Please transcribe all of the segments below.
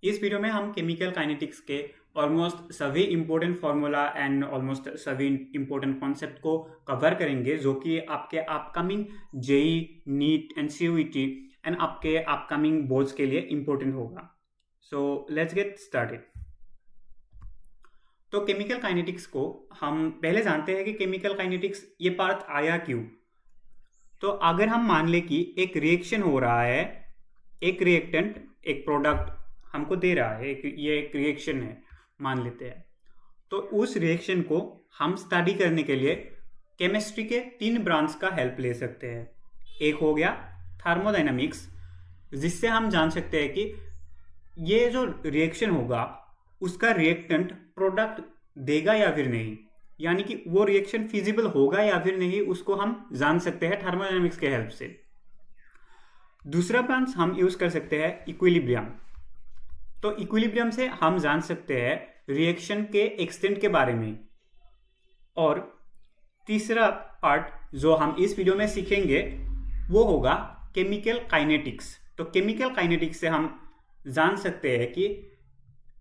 इस वीडियो में हम केमिकल काइनेटिक्स के ऑलमोस्ट सभी इम्पोर्टेंट फार्मूला एंड ऑलमोस्ट सभी इम्पोर्टेंट कॉन्सेप्ट को कवर करेंगे जो कि आपके upcoming JEE NEET and CUET and आपके अपकमिंग बोर्ड्स के लिए इम्पोर्टेंट होगा। So let's get started. तो केमिकल काइनेटिक्स को हम पहले जानते हैं कि केमिकल काइनेटिक्स ये पार्ट आया क्यों। तो अगर हम मान लें कि एक रिएक्शन हो रहा है, एक रिएक्टेंट एक प्रोडक्ट हमको दे रहा है, ये एक रिएक्शन है मान लेते हैं। तो उस रिएक्शन को हम स्टडी करने के लिए केमिस्ट्री के 3 ब्रांच का हेल्प ले सकते हैं। एक हो गया थर्मोडायनामिक्स, जिससे हम जान सकते हैं कि ये जो रिएक्शन होगा उसका रिएक्टेंट प्रोडक्ट देगा या फिर नहीं, यानी कि वो रिएक्शन फिजिबल होगा या फिर नहीं, उसको हम जान सकते हैं थर्मोडायनामिक्स के हेल्प से। दूसरा ब्रांच हम यूज कर सकते हैं इक्विलिब्रियम। तो इक्विलिब्रियम से हम जान सकते हैं रिएक्शन के एक्सटेंट के बारे में। और तीसरा पार्ट जो हम इस वीडियो में सीखेंगे वो होगा केमिकल काइनेटिक्स। तो केमिकल काइनेटिक्स से हम जान सकते हैं कि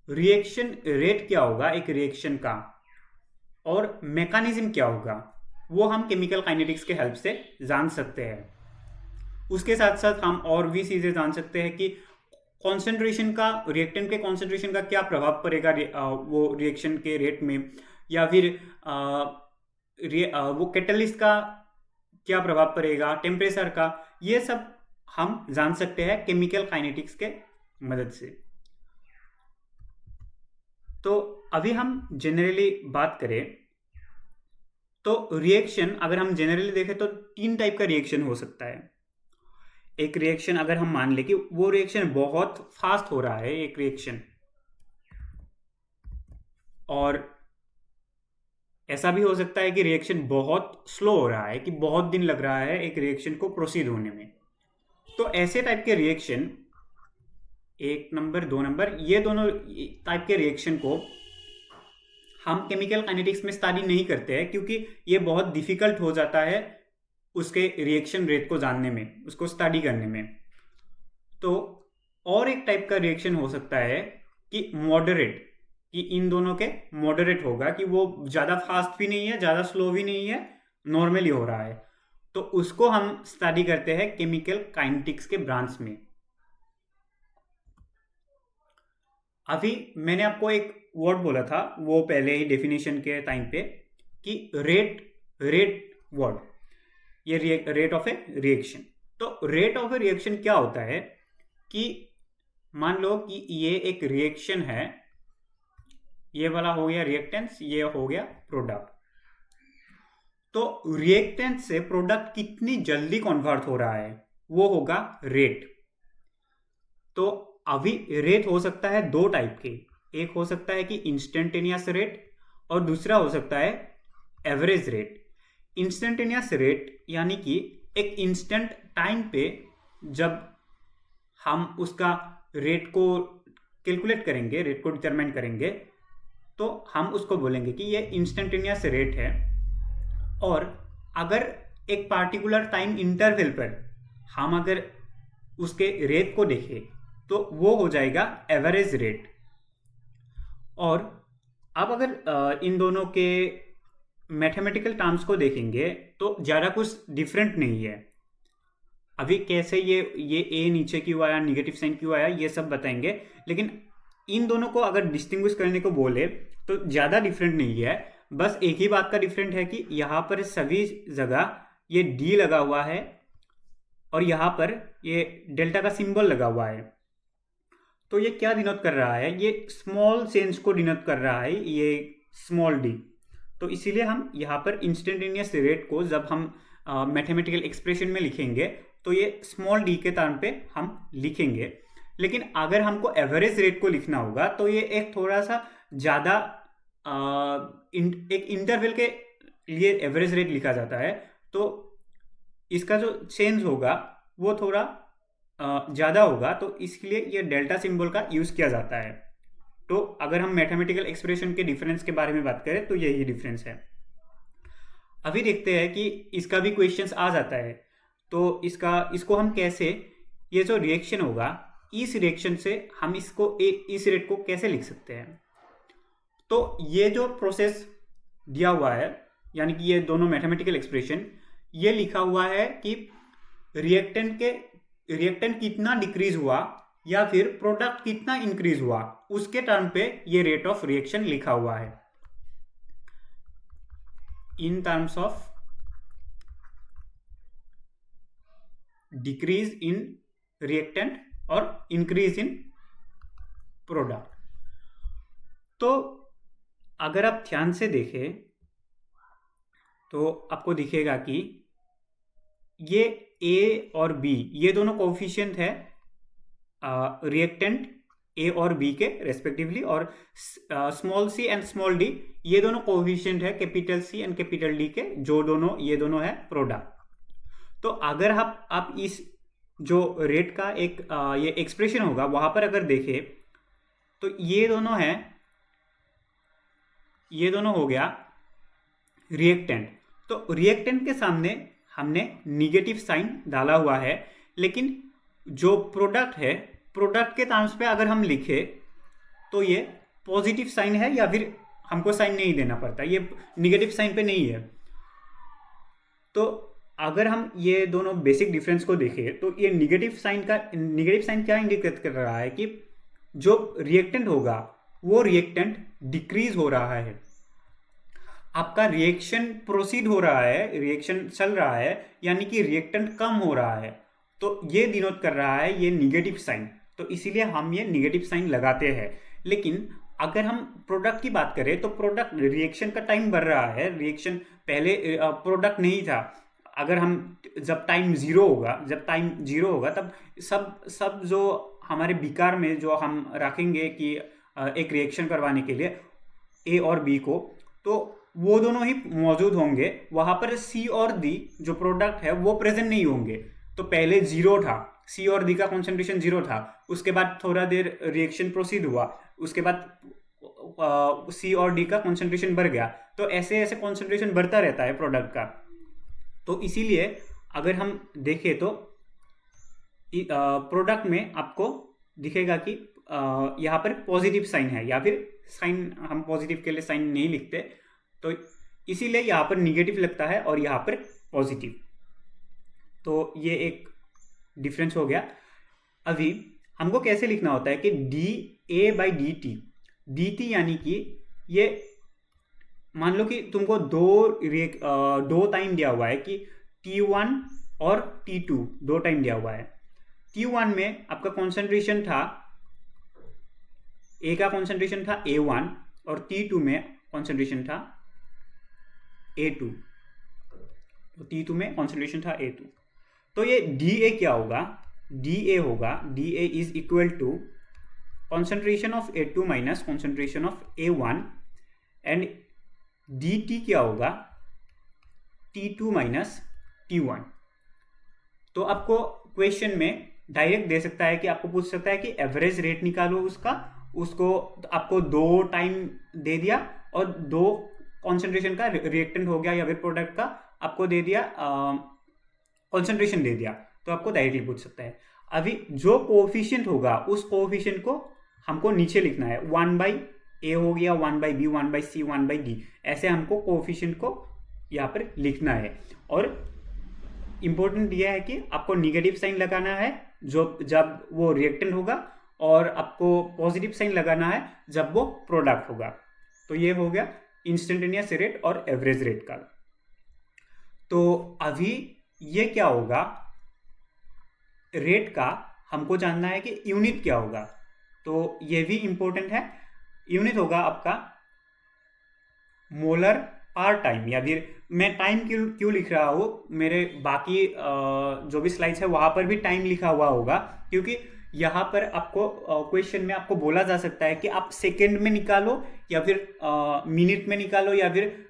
रिएक्शन रेट क्या होगा एक रिएक्शन का और मैकेनिज्म क्या होगा, वो हम केमिकल काइनेटिक्स के हेल्प से जान सकते हैं। उसके साथ साथ हम और भी चीज़ें जान सकते हैं कि कॉन्सेंट्रेशन का, रिएक्टेंट के कॉन्सेंट्रेशन का क्या प्रभाव पड़ेगा वो रिएक्शन के रेट में, या फिर वो कैटलिस्ट का क्या प्रभाव पड़ेगा, टेम्परेचर का, ये सब हम जान सकते हैं केमिकल काइनेटिक्स के मदद से। तो अभी हम जनरली बात करें तो रिएक्शन अगर हम जनरली देखें तो 3 टाइप का रिएक्शन हो सकता है। एक रिएक्शन अगर हम मान लें कि वो रिएक्शन बहुत फास्ट हो रहा है एक रिएक्शन, और ऐसा भी हो सकता है कि रिएक्शन बहुत स्लो हो रहा है, कि बहुत दिन लग रहा है एक रिएक्शन को प्रोसीड होने में। तो ऐसे टाइप के रिएक्शन 1 नंबर 2 नंबर, ये दोनों टाइप के रिएक्शन को हम केमिकल काइनेटिक्स में स्टडी नहीं करते हैं, क्योंकि ये बहुत डिफिकल्ट हो जाता है उसके रिएक्शन रेट को जानने में, उसको स्टडी करने में। तो और एक टाइप का रिएक्शन हो सकता है कि मॉडरेट, कि इन दोनों के मॉडरेट होगा, कि वो ज़्यादा फास्ट भी नहीं है ज़्यादा स्लो भी नहीं है, नॉर्मली हो रहा है। तो उसको हम स्टडी करते हैं केमिकल काइनेटिक्स के ब्रांच में। अभी मैंने आपको एक वर्ड बोला था वो पहले ही डेफिनेशन के टाइम पे, कि रेट वर्ड, ये रेट ऑफ ए रिएक्शन। तो रेट ऑफ ए रिएक्शन क्या होता है कि मान लो कि ये एक रिएक्शन है, ये वाला हो गया रिएक्टेंस, ये हो गया प्रोडक्ट। तो रिएक्टेंस से प्रोडक्ट कितनी जल्दी कन्वर्ट हो रहा है वो होगा रेट। तो अभी रेट हो सकता है 2 टाइप के, एक हो सकता है कि इंस्टेंटेनियस रेट और दूसरा हो सकता है एवरेज रेट। इंस्टेंटेनियस रेट यानी कि एक इंस्टेंट टाइम पे जब हम उसका रेट को कैलकुलेट करेंगे, रेट को डिटरमाइन करेंगे, तो हम उसको बोलेंगे कि ये इंस्टेंटेनियस रेट है। और अगर एक पार्टिकुलर टाइम इंटरवल पर हम अगर उसके रेट को देखें तो वो हो जाएगा एवरेज रेट। और अब अगर इन दोनों के मैथमेटिकल टर्म्स को देखेंगे तो ज़्यादा कुछ डिफरेंट नहीं है। अभी कैसे ये ए नीचे क्यों आया, निगेटिव साइन क्यों आया, ये सब बताएंगे, लेकिन इन दोनों को अगर डिस्टिंग्विश करने को बोले तो ज़्यादा डिफरेंट नहीं है। बस एक ही बात का डिफरेंट है कि यहाँ पर सभी जगह ये डी लगा हुआ है और यहाँ पर ये डेल्टा का सिंबल लगा हुआ है। तो ये क्या डिनोट कर रहा है, ये स्मॉल चेंज को डिनोट कर रहा है, ये स्मॉल डी। तो इसीलिए हम यहाँ पर इंस्टेंटेनियस रेट को जब हम मैथमेटिकल एक्सप्रेशन में लिखेंगे तो ये स्मॉल डी के टर्म पे हम लिखेंगे। लेकिन अगर हमको एवरेज रेट को लिखना होगा तो ये एक थोड़ा सा ज़्यादा एक इंटरवल के लिए एवरेज रेट लिखा जाता है। तो इसका जो चेंज होगा वो थोड़ा ज़्यादा होगा, तो इसलिए ये डेल्टा सिंबल का यूज़ किया जाता है। तो अगर हम मैथमेटिकल एक्सप्रेशन के डिफरेंस के बारे में बात करें तो यही डिफरेंस है। अभी देखते हैं कि इसका भी क्वेश्चंस आ जाता है। तो इसको हम कैसे, ये जो रिएक्शन होगा इस रिएक्शन से हम इस रेट को कैसे लिख सकते हैं। तो ये जो प्रोसेस दिया हुआ है, यानी कि ये दोनों मैथमेटिकल एक्सप्रेशन, ये लिखा हुआ है कि रिएक्टेंट कितना डिक्रीज हुआ या फिर प्रोडक्ट कितना इंक्रीज हुआ, उसके टर्म पे ये रेट ऑफ रिएक्शन लिखा हुआ है इन terms of decrease in reactant और इंक्रीज इन प्रोडक्ट। तो अगर आप ध्यान से देखें तो आपको दिखेगा कि ये ए और बी, ये दोनों कोफिशिएंट है रिएक्टेंट ए और बी के रेस्पेक्टिवली, और small C and small D ये दोनों कोफिशिएंट है capital C and capital D के, ये दोनों है प्रोडक्ट। तो अगर आप इस जो रेट का एक ये एक्सप्रेशन होगा वहां पर अगर देखें तो ये दोनों हो गया रिएक्टेंट। तो रिएक्टेंट के सामने हमने निगेटिव साइन डाला हुआ है, लेकिन जो प्रोडक्ट है, प्रोडक्ट के टर्म्स पे अगर हम लिखे तो ये पॉजिटिव साइन है, या फिर हमको साइन नहीं देना पड़ता, ये निगेटिव साइन पे नहीं है। तो अगर हम ये दोनों बेसिक डिफरेंस को देखें तो ये निगेटिव साइन क्या इंडिकेट कर रहा है कि जो रिएक्टेंट होगा वो रिएक्टेंट डिक्रीज हो रहा है, आपका रिएक्शन प्रोसीड हो रहा है, रिएक्शन चल रहा है, यानी कि रिएक्टेंट कम हो रहा है। तो ये डिनोट कर रहा है ये निगेटिव साइन, तो इसीलिए हम ये निगेटिव साइन लगाते हैं। लेकिन अगर हम प्रोडक्ट की बात करें तो प्रोडक्ट रिएक्शन का टाइम बढ़ रहा है, रिएक्शन पहले प्रोडक्ट नहीं था। अगर हम जब टाइम जीरो होगा तब सब जो हमारे बीकार में जो हम रखेंगे कि एक रिएक्शन करवाने के लिए ए और बी को, तो वो दोनों ही मौजूद होंगे, वहां पर सी और डी जो प्रोडक्ट है वो प्रेजेंट नहीं होंगे। तो पहले जीरो था, सी और डी का कॉन्सेंट्रेशन जीरो था, उसके बाद थोड़ा देर रिएक्शन प्रोसीड हुआ, उसके बाद सी और डी का कॉन्सेंट्रेशन बढ़ गया। तो ऐसे ऐसे कॉन्सेंट्रेशन बढ़ता रहता है प्रोडक्ट का। तो इसीलिए अगर हम देखें तो प्रोडक्ट में आपको दिखेगा कि यहाँ पर पॉजिटिव साइन है, या फिर साइन हम पॉजिटिव के लिए साइन नहीं लिखते, तो इसीलिए यहाँ पर निगेटिव लगता है और यहाँ पर पॉजिटिव। तो ये एक डिफरेंस हो गया। अभी हमको कैसे लिखना होता है कि D A by D T, यानी कि ये मान लो कि तुमको दो टाइम दिया हुआ है कि T1 और T2 दो टाइम दिया हुआ है। T1 में आपका कॉन्सेंट्रेशन था, ए का कॉन्सेंट्रेशन था A1 और T2 में कॉन्सेंट्रेशन था A2, तो T2 में कॉन्सेंट्रेशन था A2। तो ये DA क्या होगा, DA is equal to concentration of A2 minus concentration of A1, and DT क्या होगा, T2 माइनस T1। तो आपको क्वेश्चन में डायरेक्ट दे सकता है कि आपको पूछ सकता है कि एवरेज रेट निकालो उसको आपको दो टाइम दे दिया और दो कॉन्सेंट्रेशन का रिएक्टेंट हो गया या फिर प्रोडक्ट का आपको दे दिया, कॉन्सेंट्रेशन दे दिया, तो आपको डायरेक्टली पूछ सकता है। अभी जो कोएफिशिएंट होगा उस कोएफिशिएंट को हमको नीचे लिखना है, 1/a हो गया, 1/b, 1/c, 1/d, ऐसे हमको कोएफिशिएंट को यहाँ पर लिखना है। और इंपॉर्टेंट यह है कि आपको निगेटिव साइन लगाना है जब वो रिएक्टेंट होगा, और आपको पॉजिटिव साइन लगाना है जब वो प्रोडक्ट होगा। तो ये हो गया इंस्टेंटेनियस रेट और एवरेज रेट का। तो अभी ये क्या होगा, रेट का हमको जानना है कि यूनिट क्या होगा, तो ये भी इंपॉर्टेंट है। यूनिट होगा आपका मोलर पर टाइम, या फिर मैं टाइम क्यों लिख रहा हूँ, मेरे बाकी जो भी स्लाइड्स है वहां पर भी टाइम लिखा हुआ होगा, क्योंकि यहाँ पर आपको क्वेश्चन में आपको बोला जा सकता है कि आप सेकेंड में निकालो या फिर मिनट में निकालो, या फिर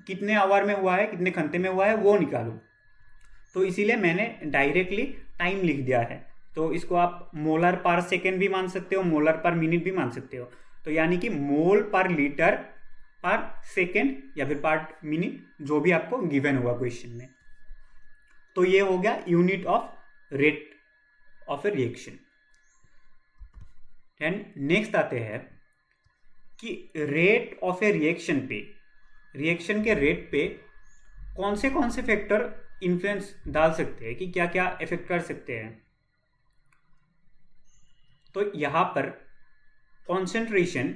कितने आवर में हुआ है, कितने घंटे में हुआ है वो निकालो। तो इसीलिए मैंने डायरेक्टली टाइम लिख दिया है। तो इसको आप मोलर पर सेकेंड भी मान सकते हो, मोलर पर मिनट भी मान सकते हो। तो यानी कि मोल पर लीटर पर सेकेंड या फिर पर मिनट, जो भी आपको गिवन हुआ क्वेश्चन में। तो ये हो गया unit of rate of a reaction. And next आते हैं कि रेट ऑफ ए रिएक्शन पे, रिएक्शन के रेट पे कौन से फैक्टर इन्फ्लुएंस डाल सकते हैं, कि क्या क्या इफेक्ट कर सकते हैं। तो यहाँ पर कॉन्सेंट्रेशन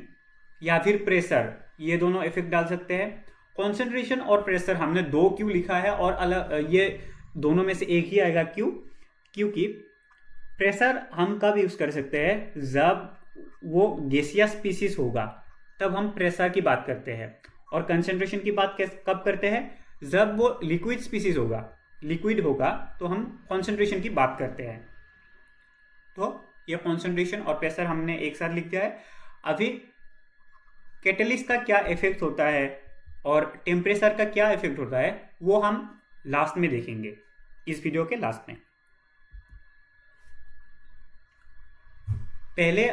या फिर प्रेशर, ये दोनों इफेक्ट डाल सकते हैं। कॉन्सेंट्रेशन और प्रेशर हमने दो क्यों लिखा है, और अलग ये दोनों में से एक ही आएगा क्यों, क्योंकि प्रेशर हम कब यूज कर सकते हैं, जब वो गैसियस स्पीसीज होगा तब हम प्रेशर की बात करते हैं, और कंसेंट्रेशन की बात कब करते हैं, जब वो लिक्विड स्पीसीज होगा, लिक्विड होगा तो हम कॉन्सेंट्रेशन की बात करते हैं। तो ये कॉन्सेंट्रेशन और प्रेशर हमने एक साथ लिख दिया है। अभी कैटलिस्ट का क्या इफेक्ट होता है और टेम्परेचर का क्या इफेक्ट होता है, वो हम लास्ट में देखेंगे, इस वीडियो के लास्ट में। पहले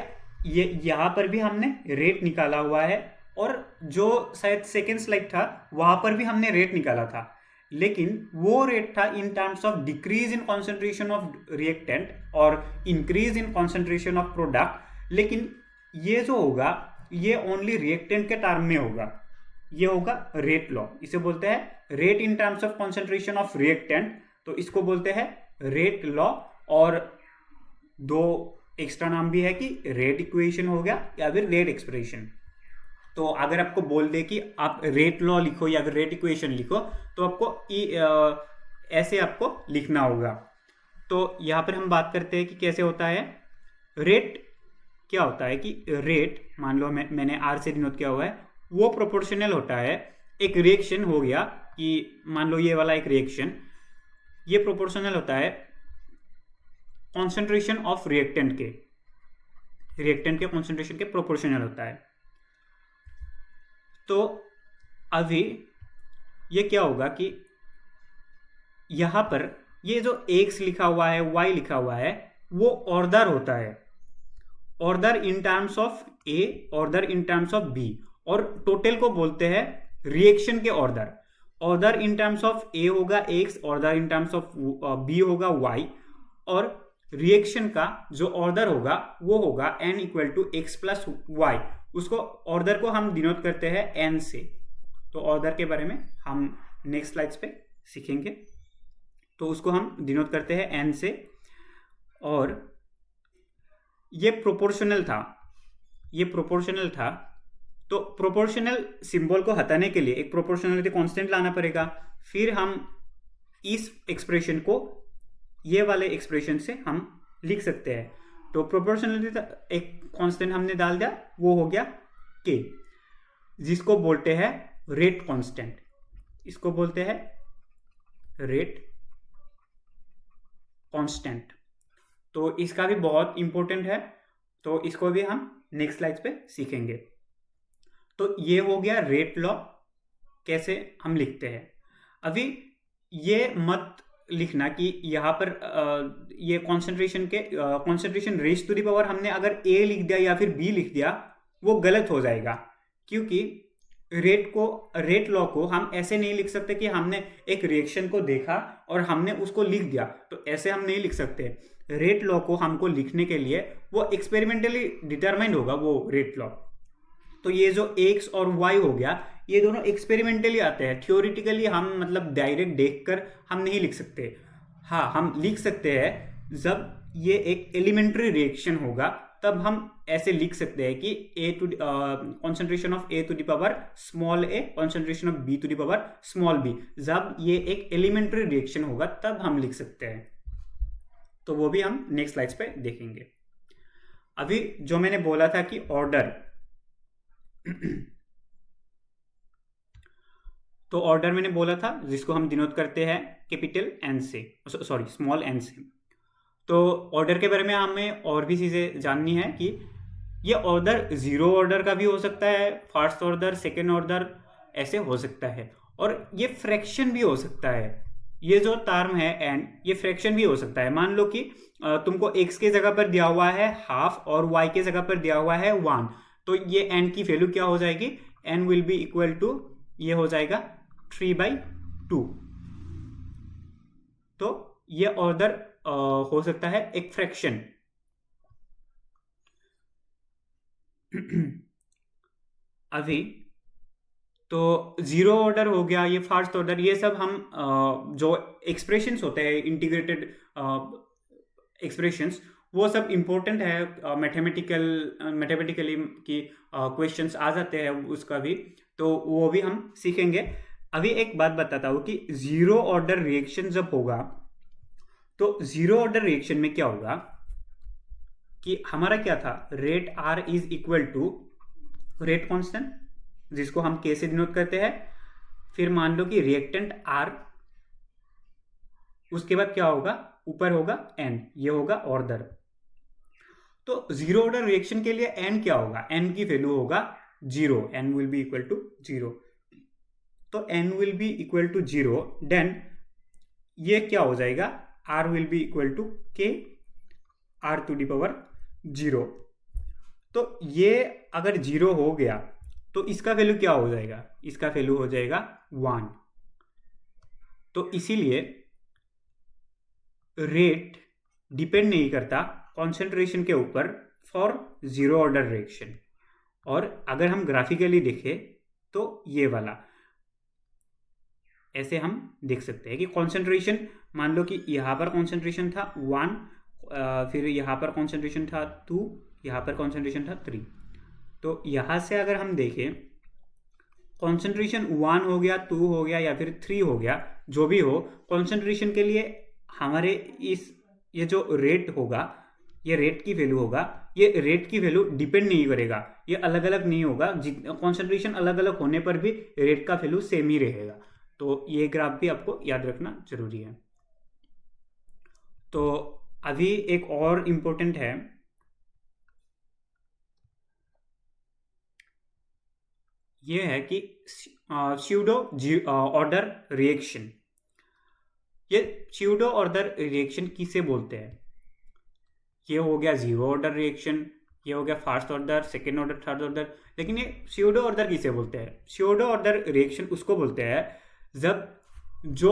ये यहाँ पर भी हमने रेट निकाला हुआ है, और जो शायद सेकेंड स्लाइड था वहां पर भी हमने रेट निकाला था, लेकिन वो रेट था in terms of decrease in concentration of reactant और increase in concentration of product. लेकिन ये जो होगा ये ओनली रिएक्टेंट के टर्म में होगा, ये होगा रेट लॉ। इसे बोलते हैं rate in terms of concentration of reactant, तो इसको बोलते हैं रेट लॉ। और दो एक्स्ट्रा नाम भी है कि रेट इक्वेशन हो गया या फिर रेट एक्सप्रेशन। तो अगर आपको बोल दे कि आप रेट लॉ लिखो या फिर रेट इक्वेशन लिखो, तो आपको ऐसे आपको लिखना होगा। तो यहाँ पर हम बात करते हैं कि कैसे होता है रेट। क्या होता है कि रेट, मान लो मैंने आर से डिनोट किया हुआ है, वो प्रोपोर्शनल होता है। एक रिएक्शन हो गया कि मान लो ये वाला एक रिएक्शन, ये प्रोपोर्शनल होता है कॉन्सेंट्रेशन ऑफ रिएक्टेंट के कॉन्सेंट्रेशन के प्रोपोर्शनल होता है। तो अभी ये क्या होगा कि यहां पर ये जो x लिखा हुआ है, y लिखा हुआ है, वो ऑर्डर होता है, order in terms of a, order in terms of b, और टोटल को बोलते हैं रिएक्शन के ऑर्डर। Order in terms of a होगा x, order in terms of b होगा y, और रिएक्शन का जो ऑर्डर होगा वो होगा n equal to x plus Y. उसको ऑर्डर को हम डिनोट करते हैं n से। तो ऑर्डर के बारे में हम नेक्स्ट स्लाइड्स पे सीखेंगे। तो उसको हम डिनोट करते हैं n से, और ये प्रोपोर्शनल था। तो प्रोपोर्शनल सिंबल को हटाने के लिए एक प्रोपोर्शनलिटी कांस्टेंट लाना पड़ेगा। फिर हम इस एक्सप्रेशन को ये वाले एक्सप्रेशन से हम लिख सकते हैं। तो प्रोपोर्शनलिटी एक कांस्टेंट हमने डाल दिया, वो हो गया k, जिसको बोलते हैं रेट कांस्टेंट। इसको बोलते हैं रेट कांस्टेंट। तो इसका भी बहुत इंपॉर्टेंट है, तो इसको भी हम नेक्स्ट स्लाइड पे सीखेंगे। तो ये हो गया रेट लॉ, कैसे हम लिखते हैं। अभी ये मत लिखना कि यहाँ पर ये concentration raise to the power हमने अगर a लिख दिया या फिर b लिख दिया, वो गलत हो जाएगा। क्योंकि रेट लॉ को हम ऐसे नहीं लिख सकते कि हमने एक रिएक्शन को देखा और हमने उसको लिख दिया, तो ऐसे हम नहीं लिख सकते। रेट लॉ को हमको लिखने के लिए वो एक्सपेरिमेंटली डिटरमाइंड होगा वो रेट लॉ। तो ये जो x और y हो गया, ये दोनों एक्सपेरिमेंटली आते हैं, थ्योरेटिकली हम मतलब डायरेक्ट देखकर हम नहीं लिख सकते। हाँ, हम लिख सकते हैं जब ये एक एलिमेंट्री रिएक्शन होगा, तब हम ऐसे लिख सकते हैं कि concentration of a to the power small a, concentration of b to the power small b। जब ये एक एलिमेंट्री रिएक्शन होगा तब हम लिख सकते हैं। तो वो भी हम नेक्स्ट स्लाइड्स पे देखेंगे। अभी जो मैंने बोला था कि ऑर्डर, तो ऑर्डर मैंने बोला था जिसको हम डिनोट करते हैं कैपिटल n से, सॉरी स्मॉल n से। तो ऑर्डर के बारे में हमें और भी चीज़ें जाननी है कि ये ऑर्डर जीरो ऑर्डर का भी हो सकता है, फर्स्ट ऑर्डर, सेकेंड ऑर्डर, ऐसे हो सकता है, और ये फ्रैक्शन भी हो सकता है। ये जो टर्म है एंड, ये फ्रैक्शन भी हो सकता है। मान लो कि तुमको x के जगह पर दिया हुआ है हाफ और y के जगह पर दिया हुआ है 1, तो ये n की वैल्यू क्या हो जाएगी, n will be equal to, ये हो जाएगा 3/2। तो ये ऑर्डर हो सकता है एक फ्रैक्शन। अभी तो जीरो ऑर्डर हो गया, ये फर्स्ट ऑर्डर, ये सब हम जो एक्सप्रेशंस होते हैं, इंटीग्रेटेड एक्सप्रेशंस, वो सब इम्पोर्टेंट है। मैथमेटिकली की क्वेश्चंस आ जाते हैं उसका भी, तो वो भी हम सीखेंगे। अभी एक बात बताता हूँ कि जीरो ऑर्डर रिएक्शन जब होगा, तो जीरो ऑर्डर रिएक्शन में क्या होगा कि हमारा क्या था, rate R is equal to rate constant, जिसको हम के से डिनोट करते हैं, फिर मान लो कि रिएक्टेंट आर, उसके बाद क्या होगा, ऊपर होगा एन, ये होगा ऑर्डर। तो जीरो ऑर्डर रिएक्शन के लिए एन क्या होगा, एन की वैल्यू होगा zero, n will be equal to zero. तो n will be equal to zero, then ये क्या हो जाएगा, R will be equal to k R to the power zero. तो ये अगर जीरो हो गया तो इसका वैल्यू क्या हो जाएगा, इसका वैल्यू हो जाएगा 1। तो इसीलिए रेट डिपेंड नहीं करता कॉन्सेंट्रेशन के ऊपर फॉर जीरो ऑर्डर रिएक्शन। और अगर हम ग्राफिकली देखें तो ये वाला ऐसे हम देख सकते हैं कि कॉन्सेंट्रेशन, मान लो कि यहाँ पर कॉन्सेंट्रेशन था 1, फिर यहाँ पर कॉन्सेंट्रेशन था 2, यहाँ पर कॉन्सेंट्रेशन था 3। तो यहाँ से अगर हम देखें, कॉन्सेंट्रेशन 1 हो गया, 2 हो गया या फिर 3 हो गया, जो भी हो, कॉन्सेंट्रेशन के लिए हमारे ये जो रेट होगा, ये रेट की वैल्यू होगा, ये रेट की वैल्यू डिपेंड नहीं करेगा, ये अलग अलग नहीं होगा, कॉन्सेंट्रेशन अलग अलग होने पर भी रेट का वैल्यू सेम ही रहेगा। तो ये ग्राफ भी आपको याद रखना जरूरी है। तो अभी एक और इम्पोर्टेंट है, ये है कि स्यूडो ऑर्डर रिएक्शन। ये स्यूडो ऑर्डर रिएक्शन किसे बोलते हैं, ये हो गया जीरो ऑर्डर रिएक्शन, ये हो गया first order, second order, third order, लेकिन ये स्यूडो ऑर्डर किसे बोलते हैं, स्यूडो ऑर्डर रिएक्शन उसको बोलते हैं जब जो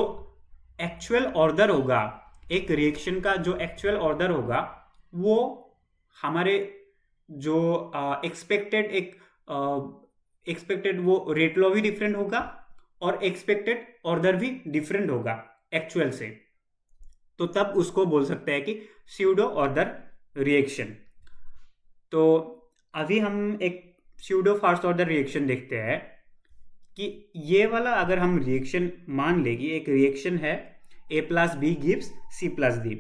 एक्चुअल ऑर्डर होगा, एक रिएक्शन का जो एक्चुअल ऑर्डर होगा, वो हमारे जो एक्सपेक्टेड वो रेट लॉ भी डिफरेंट होगा और एक्सपेक्टेड ऑर्डर भी डिफरेंट होगा एक्चुअल से, तो तब उसको बोल सकते हैं कि स्यूडो ऑर्डर रिएक्शन। तो अभी हम एक स्यूडो फर्स्ट ऑर्डर रिएक्शन देखते हैं कि ये वाला अगर हम रिएक्शन मान लेगी, एक रिएक्शन है A plus B gives C plus D,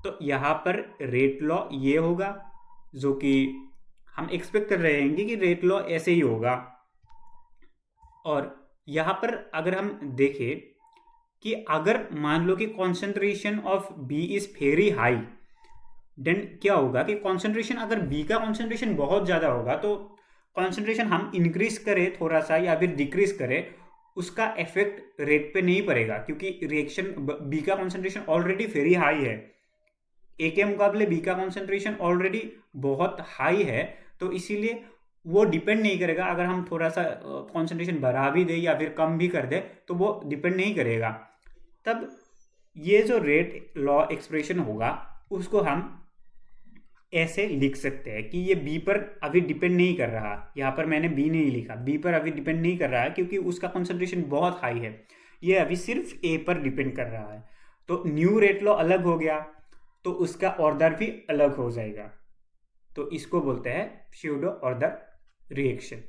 तो यहाँ पर रेट लॉ ये होगा, जो कि हम एक्सपेक्ट कर रहे हैं कि रेट लॉ ऐसे ही होगा। और यहाँ पर अगर हम देखें कि अगर मान लो कि concentration of B is very high, then क्या होगा कि कॉन्सेंट्रेशन, अगर बी का कॉन्सेंट्रेशन बहुत ज़्यादा होगा तो कॉन्सेंट्रेशन हम इंक्रीज करें थोड़ा सा या फिर डिक्रीज करें, उसका इफेक्ट रेट पे नहीं पड़ेगा, क्योंकि रिएक्शन बी का कॉन्सेंट्रेशन ऑलरेडी वेरी हाई है, ए के मुकाबले बी का कॉन्सेंट्रेशन ऑलरेडी बहुत हाई है। तो इसीलिए वो डिपेंड नहीं करेगा, अगर हम थोड़ा सा कॉन्सेंट्रेशन बढ़ा भी दें या फिर कम भी कर दें तो वो डिपेंड नहीं करेगा। तब ये जो रेट लॉ एक्सप्रेशन होगा उसको हम ऐसे लिख सकते हैं कि ये बी पर अभी डिपेंड नहीं कर रहा, यहाँ पर मैंने बी नहीं लिखा, बी पर अभी डिपेंड नहीं कर रहा है क्योंकि उसका कॉन्सेंट्रेशन बहुत हाई है, ये अभी सिर्फ ए पर डिपेंड कर रहा है। तो न्यू रेट लॉ अलग हो गया तो उसका ऑर्डर भी अलग हो जाएगा, तो इसको बोलते हैं स्यूडो ऑर्डर रिएक्शन।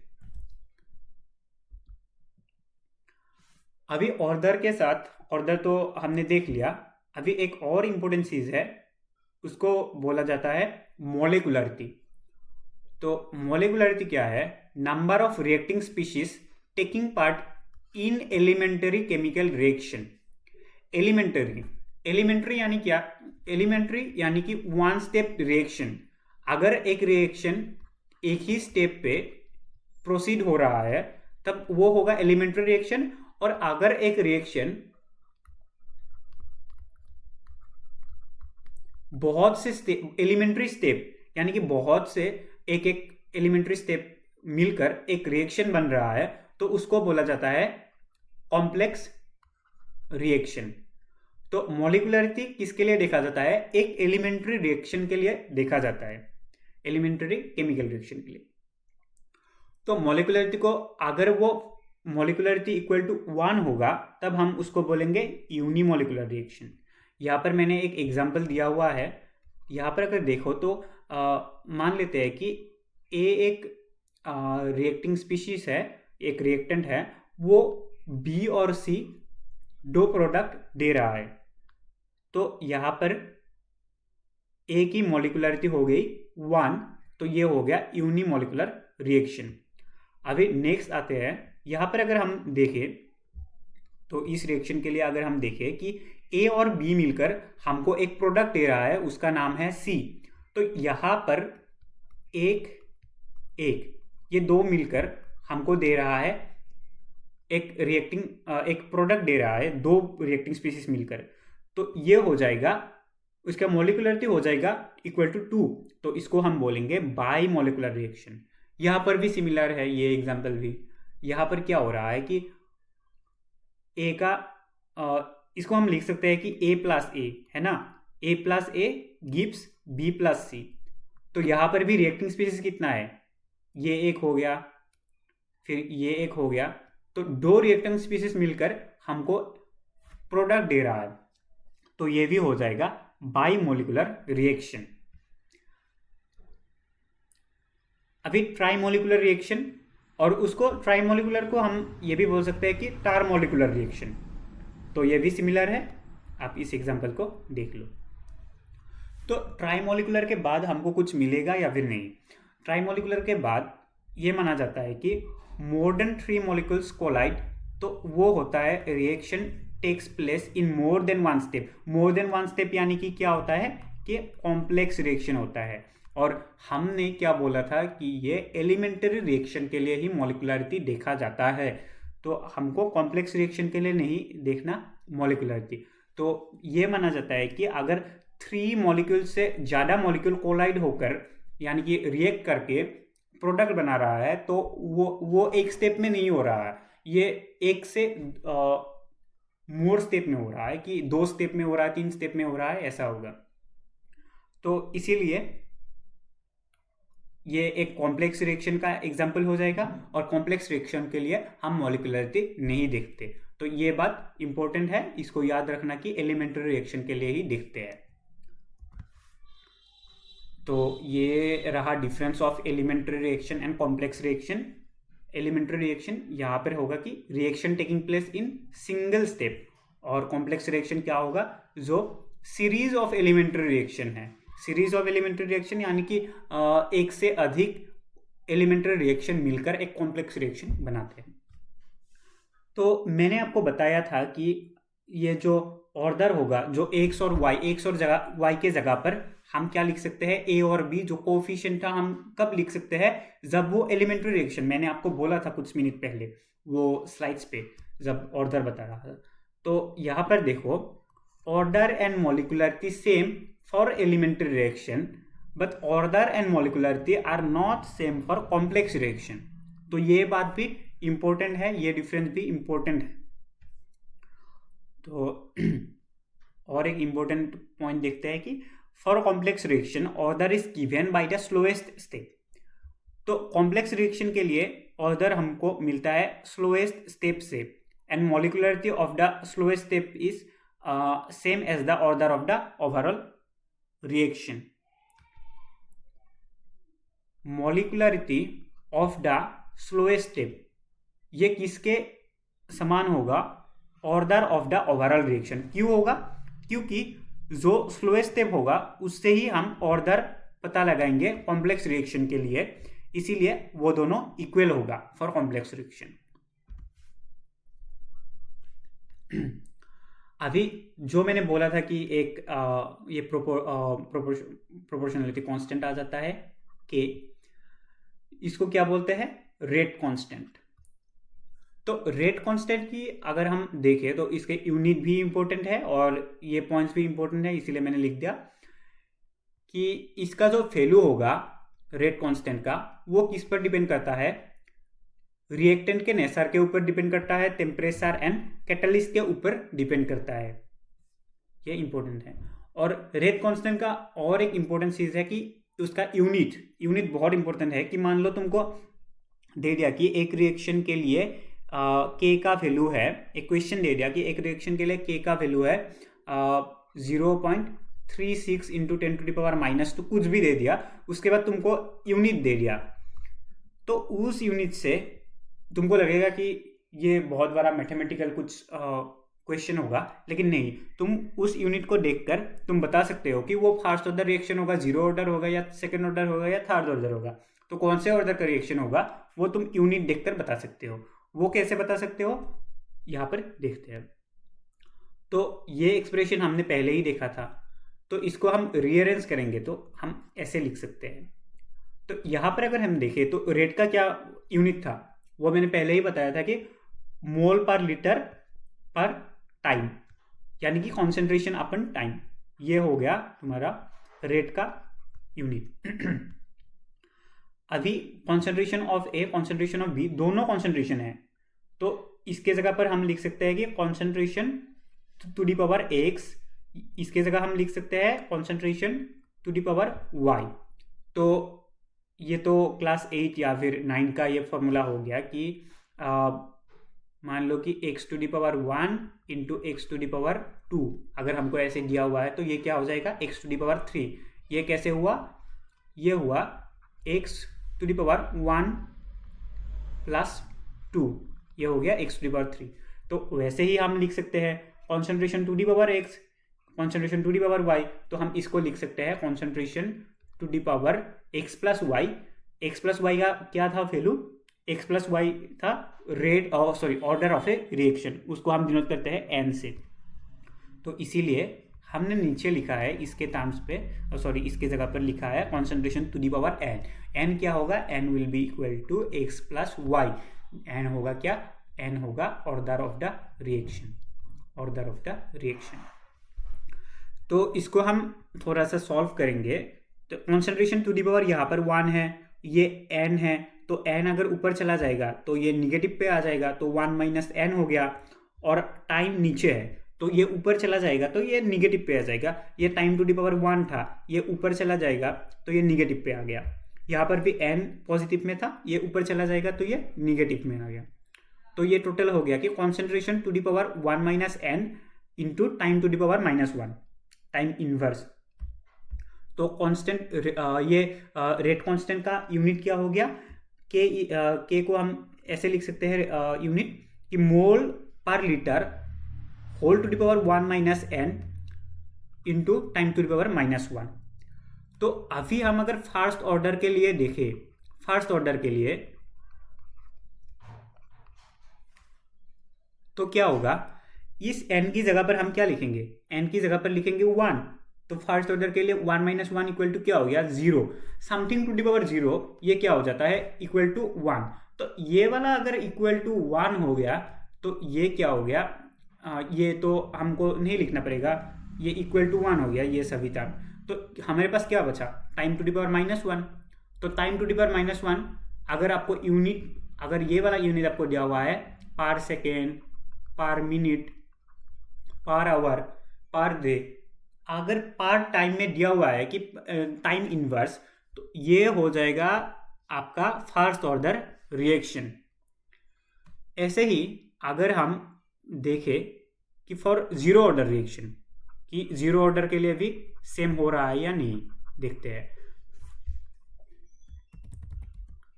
अभी ऑर्डर के साथ, ऑर्डर तो हमने देख लिया, अभी एक और इंपॉर्टेंट चीज है, उसको बोला जाता है मोलिकुलरिटी। तो मोलिकुलरिटी क्या है, number of reacting species taking part in elementary chemical reaction. Elementary यानी क्या, एलिमेंट्री यानी कि वन स्टेप रिएक्शन। अगर एक रिएक्शन एक ही स्टेप पे प्रोसीड हो रहा है तब वो होगा एलिमेंट्री रिएक्शन, और अगर एक रिएक्शन बहुत से स्टेप, एलिमेंट्री स्टेप यानी कि बहुत से एक एक एलिमेंट्री स्टेप मिलकर एक रिएक्शन बन रहा है, तो उसको बोला जाता है कॉम्प्लेक्स रिएक्शन। तो मॉलिकुलरिटी किसके लिए देखा जाता है? एक एलिमेंट्री रिएक्शन के लिए देखा जाता है, एलिमेंट्री केमिकल रिएक्शन के लिए। तो मॉलिकुलरिटी को अगर वो मॉलिकुलरिटी इक्वल टू 1 होगा तब हम उसको बोलेंगे यूनिमॉलिकुलर रिएक्शन। यहाँ पर मैंने एक एग्जांपल दिया हुआ है। यहाँ पर अगर देखो तो मान लेते हैं कि ए एक रिएक्टिंग स्पीशीज है, एक रिएक्टेंट है, वो बी और सी दो प्रोडक्ट दे रहा है। तो यहाँ पर ए की मॉलिकुलरिटी हो गई 1, तो ये हो गया यूनिमॉलिकुलर रिएक्शन। अभी नेक्स्ट आते हैं, यहाँ पर अगर हम देखें तो इस रिएक्शन के लिए अगर हम देखें कि ए और बी मिलकर हमको एक प्रोडक्ट दे रहा है, उसका नाम है सी। तो यहाँ पर एक ये दो मिलकर हमको दे रहा है एक प्रोडक्ट दे रहा है, दो रिएक्टिंग स्पीशीज मिलकर। तो ये हो जाएगा, उसका मॉलिकुलरिटी हो जाएगा इक्वल टू 2। तो इसको हम बोलेंगे बाई मॉलिकुलर रिएक्शन। यहाँ पर भी सिमिलर है ये एग्जाम्पल भी। यहाँ पर क्या हो रहा है कि ए का इसको हम लिख सकते हैं कि ए प्लस ए है ना, A plus A gives B plus C. तो यहाँ पर भी रिएक्टिंग स्पीशीज कितना है? ये एक हो गया, फिर ये एक हो गया। तो दो रिएक्टिंग स्पीशीज मिलकर हमको प्रोडक्ट दे रहा है, तो ये भी हो जाएगा बाई मॉलिकुलर रिएक्शन। अभी ट्राई रिएक्शन, और उसको ट्राई मॉलिकुलर को हम ये भी बोल सकते हैं कि टार मॉलिकुलर रिएक्शन। तो ये भी सिमिलर है, आप इस एग्जांपल को देख लो। तो ट्राई मॉलिकुलर के बाद हमको कुछ मिलेगा या फिर नहीं? ट्राई मॉलिकुलर के बाद ये माना जाता है कि मोर देन 3 मॉलिक्यूल्स कोलाइड, तो वो होता है reaction takes place in more than 1 step. More than 1 step यानी कि क्या होता है कि कॉम्प्लेक्स रिएक्शन होता है। और हमने क्या बोला था कि ये एलिमेंट्री रिएक्शन के लिए ही मॉलिकुलरिटी देखा जाता है, तो हमको कॉम्प्लेक्स रिएक्शन के लिए नहीं देखना मॉलिकुलरिटी। तो ये माना जाता है कि अगर 3 मॉलिक्यूल से ज़्यादा मॉलिक्यूल कोलाइड होकर यानी कि रिएक्ट करके प्रोडक्ट बना रहा है, तो वो एक स्टेप में नहीं हो रहा है, ये एक से मोर स्टेप में हो रहा है, कि 2 स्टेप में हो रहा है, 3 स्टेप में हो रहा है, ऐसा होगा। तो इसीलिए ये एक कॉम्प्लेक्स रिएक्शन का एग्जाम्पल हो जाएगा, और कॉम्प्लेक्स रिएक्शन के लिए हम मॉलिकुलरिटी नहीं देखते। तो ये बात इंपॉर्टेंट है, इसको याद रखना कि एलिमेंट्री रिएक्शन के लिए ही देखते हैं। तो ये रहा difference of elementary reaction and complex reaction. Elementary reaction यहाँ पर होगा कि reaction taking place in single step, और कॉम्प्लेक्स रिएक्शन क्या होगा? जो सीरीज ऑफ एलिमेंट्री रिएक्शन है। सीरीज ऑफ एलिमेंट्री रिएक्शन यानी कि एक से अधिक एलिमेंट्री रिएक्शन मिलकर एक कॉम्प्लेक्स रिएक्शन बनाते हैं। तो मैंने आपको बताया था कि ये जो ऑर्डर होगा, जो एक्स और वाई के जगह पर हम क्या लिख सकते हैं? ए और बी जो कोफिशिएंट था, हम कब लिख सकते हैं? जब वो एलिमेंट्री रिएक्शन, मैंने आपको बोला था कुछ मिनट पहले वो स्लाइड्स पे जब ऑर्डर बता रहा था। तो यहाँ पर देखो, order and molecularity same for elementary reaction, but order and molecularity are not same for complex reaction। तो ये बात भी important है, ये difference भी important है। तो और एक important point देखते हैं कि for complex reaction order is given by the slowest step। तो complex reaction के लिए order हमको मिलता है slowest step से, and molecularity of the slowest step is same as the order of the overall reaction. Molecularity of the slowest step ये किसके समान होगा? Order of the overall reaction. क्यों होगा? क्योंकि जो स्लोएस्ट स्टेप होगा उससे ही हम ऑर्डर पता लगाएंगे कॉम्प्लेक्स रिएक्शन के लिए, इसीलिए वो दोनों इक्वल होगा फॉर कॉम्प्लेक्स रिएक्शन। अभी जो मैंने बोला था कि एक ये प्रोपोर्शनलिटी कांस्टेंट आ जाता है के, इसको क्या बोलते हैं? Rate constant. तो रेट कांस्टेंट की अगर हम देखें तो इसके यूनिट भी इंपॉर्टेंट है और ये पॉइंट्स भी इंपॉर्टेंट है, इसीलिए मैंने लिख दिया कि इसका जो वैल्यू होगा रेट कांस्टेंट का, वो किस पर डिपेंड करता है? रिएक्टेंट के नेचर के ऊपर डिपेंड करता है, टेम्परेचर एंड कैटलिस्ट के ऊपर डिपेंड करता है। ये इंपॉर्टेंट है। और रेट कांस्टेंट का और एक इंपॉर्टेंट चीज़ है कि उसका यूनिट बहुत इंपॉर्टेंट है। कि मान लो तुमको दे दिया कि एक रिएक्शन के लिए के का वैल्यू है, एक क्वेश्चन दे दिया कि एक रिएक्शन के लिए के का वैल्यू है 0.36 इंटू 10⁻⁻, तो कुछ भी दे दिया, उसके बाद तुमको यूनिट दे दिया, तो उस यूनिट से तुमको लगेगा कि ये बहुत बड़ा मैथमेटिकल कुछ क्वेश्चन होगा, लेकिन नहीं, तुम उस यूनिट को देखकर तुम बता सकते हो कि वो फर्स्ट ऑर्डर रिएक्शन होगा, जीरो ऑर्डर होगा, या सेकंड ऑर्डर होगा, या थर्ड ऑर्डर होगा। तो कौन से ऑर्डर का रिएक्शन होगा वो तुम यूनिट देखकर बता सकते हो। वो कैसे बता सकते हो, यहाँ पर देखते हैं। तो ये एक्सप्रेशन हमने पहले ही देखा था, तो इसको हम रीअरेंज करेंगे तो हम ऐसे लिख सकते हैं। तो यहाँ पर अगर हम देखें तो रेट का क्या यूनिट था, वो मैंने पहले ही बताया था कि मोल पर लीटर पर टाइम, यानी कि कॉन्सेंट्रेशन अपन टाइम, ये हो गया तुम्हारा रेट का यूनिट। अभी concentration of A, concentration of B, दोनों कॉन्सेंट्रेशन है, तो इसके जगह पर हम लिख सकते हैं कि concentration to the power X, इसके जगह हम लिख सकते हैं concentration to the power Y. तो ये तो क्लास 8 या फिर 9 का ये फॉर्मूला हो गया कि मान लो कि x to the power 1 into X to the power 2, अगर हमको ऐसे दिया हुआ है तो ये क्या हो जाएगा x टू दी पावर 3। ये कैसे हुआ, ये हुआ x to the power 1 plus 2, ये हो गया x टू दी पावर 3। तो वैसे ही हम लिख सकते हैं concentration to the power x, concentration to the power y, तो हम इसको लिख सकते हैं concentration to the power x plus Y. X plus Y का क्या था वैल्यू, x प्लस वाई था rate order of a reaction, उसको हम डिनोट करते हैं n से। तो इसीलिए हमने नीचे लिखा है इसके टर्म्स पे, इसके जगह पर लिखा है concentration to the power n क्या होगा, n will be equal to x plus Y. n होगा क्या, n होगा order of the reaction, order of the reaction. तो इसको हम थोड़ा सा सॉल्व करेंगे। तो कॉन्सेंट्रेशन टू दी पावर यहाँ पर 1 है, ये n है, तो n अगर ऊपर चला जाएगा तो ये निगेटिव पे आ जाएगा, तो 1 माइनस n हो गया। और टाइम नीचे है तो ये ऊपर चला जाएगा तो ये निगेटिव पे आ जाएगा। ये टाइम टू दी पावर 1 था, ये ऊपर चला जाएगा तो ये निगेटिव पे आ गया। यहाँ पर भी n पॉजिटिव में था, ये ऊपर चला जाएगा तो ये निगेटिव में आ गया। तो ये टोटल हो गया कि concentration to the power 1 minus n into time to the power -1, time inverse. तो कांस्टेंट ये रेट कांस्टेंट का यूनिट क्या हो गया, के को हम ऐसे लिख सकते हैं यूनिट कि mole per litre whole to the power 1 minus n into time to the power -1। तो अभी हम अगर फर्स्ट ऑर्डर के लिए देखें, फर्स्ट ऑर्डर के लिए तो क्या होगा, इस n की जगह पर हम क्या लिखेंगे, n की जगह पर लिखेंगे 1। तो फर्स्ट ऑर्डर के लिए 1 माइनस 1 इक्वल टू क्या हो गया, 0। समथिंग टू दी पावर 0 ये क्या हो जाता है, इक्वल टू 1। तो ये वाला अगर इक्वल टू 1 हो गया तो ये क्या हो गया, ये तो हमको नहीं लिखना पड़ेगा, ये इक्वल टू 1 हो गया ये सभी टर्म। तो हमारे पास क्या बचा, टाइम टू दी पावर -1। तो टाइम टू दी पावर -1 अगर आपको यूनिट, अगर ये वाला यूनिट आपको दिया हुआ है पर सेकेंड, पर minute, per hour, per day, अगर पर टाइम में दिया हुआ है कि टाइम इनवर्स, तो ये हो जाएगा आपका फर्स्ट ऑर्डर रिएक्शन। ऐसे ही अगर हम देखें कि फॉर जीरो ऑर्डर रिएक्शन, कि जीरो ऑर्डर के लिए भी सेम हो रहा है या नहीं, देखते हैं।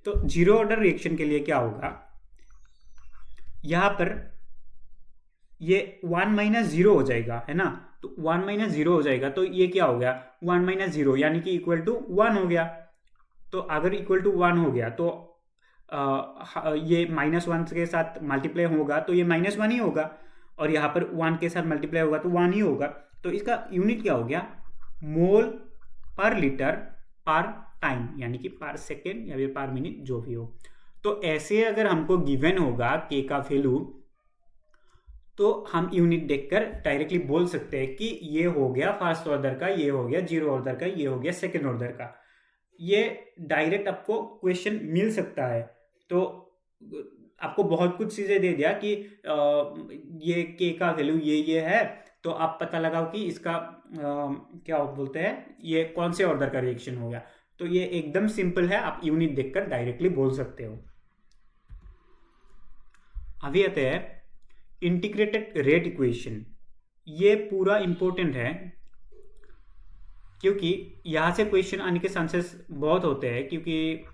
तो जीरो ऑर्डर रिएक्शन के लिए क्या होगा, यहां पर ये 1 माइनस 0 हो जाएगा, है ना। तो 1 माइनस 0 हो जाएगा तो ये क्या हो गया, 1 माइनस 0 यानी कि इक्वल टू 1 हो गया। तो अगर इक्वल टू 1 हो गया तो ये -1 के साथ मल्टीप्लाई होगा तो ये -1 ही होगा, और यहाँ पर 1 के साथ मल्टीप्लाई होगा तो 1 ही होगा। तो इसका यूनिट क्या हो गया, मोल पर लीटर पर टाइम, यानी कि पर सेकेंड या फिर पर मिनट, जो भी हो। तो ऐसे अगर हमको गिवन होगा के का वैल्यू, तो हम यूनिट देखकर डायरेक्टली बोल सकते हैं कि ये हो गया फर्स्ट ऑर्डर का, ये हो गया जीरो ऑर्डर का, ये हो गया सेकेंड ऑर्डर का। ये डायरेक्ट आपको क्वेश्चन मिल सकता है। तो आपको बहुत कुछ चीज़ें दे दिया कि ये के का वैल्यू ये है, तो आप पता लगाओ कि इसका क्या बोलते हैं, ये कौन से ऑर्डर का रिएक्शन हो गया। तो ये एकदम सिंपल है, आप यूनिट देखकर डायरेक्टली बोल सकते हो। अभी आते हैं इंटीग्रेटेड रेट इक्वेशन। ये पूरा इंपॉर्टेंट है क्योंकि यहाँ से क्वेश्चन आने के चांसेस बहुत होते हैं, क्योंकि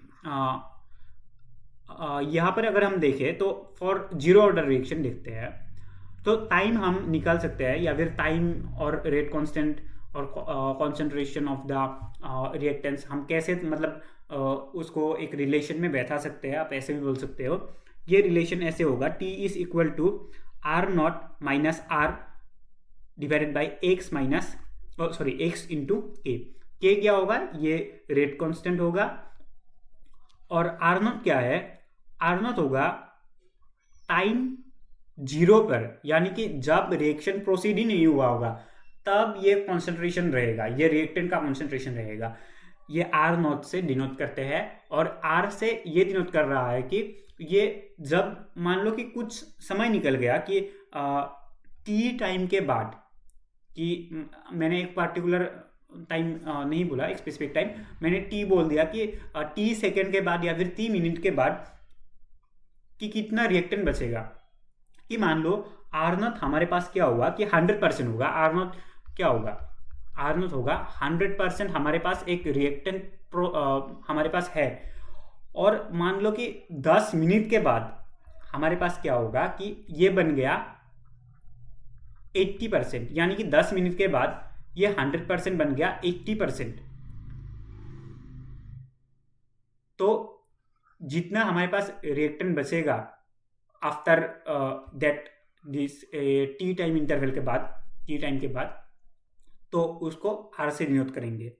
यहाँ पर अगर हम देखें तो फॉर जीरो ऑर्डर रिएक्शन देखते हैं तो टाइम हम निकाल सकते हैं, या फिर टाइम और रेट कांस्टेंट और कॉन्सेंट्रेशन ऑफ द रिएक्टेंस हम कैसे मतलब उसको एक रिलेशन में बैठा सकते हैं। आप ऐसे भी बोल सकते हो, ये रिलेशन ऐसे होगा, T is equal to R not minus R divided by X minus sorry X into K. K क्या होगा, ये रेट कांस्टेंट होगा, और आर नॉट क्या है, आर नॉट होगा टाइम जीरो पर, यानी कि जब रिएक्शन प्रोसीड ही नहीं हुआ होगा तब ये कॉन्सेंट्रेशन रहेगा, ये रिएक्टेंट का कॉन्सेंट्रेशन रहेगा। ये आर नॉट से डिनोट करते हैं, और आर से ये डिनोट कर रहा है कि ये जब मान लो कि कुछ समय निकल गया कि टी टाइम के बाद, कि मैंने एक पार्टिकुलर टाइम नहीं बोला, एक स्पेसिफिक टाइम, मैंने टी बोल दिया कि टी सेकेंड के बाद या फिर 3 मिनट के बाद कि कितना रिएक्टेंट बचेगा। कि मान लो आर नॉट हमारे पास क्या हुआ कि 100% होगा, आर नॉट क्या होगा, आर नॉट होगा 100% हमारे पास एक रिएक्टेंट हमारे पास है, और मान लो कि 10 मिनट के बाद हमारे पास क्या होगा कि ये बन गया 80%, यानी कि 10 मिनट के बाद ये 100% बन गया 80%। तो जितना हमारे पास रिएक्टेंट बचेगा after that this T time interval के बाद, टी टाइम के बाद, तो उसको आर से डिनोट करेंगे।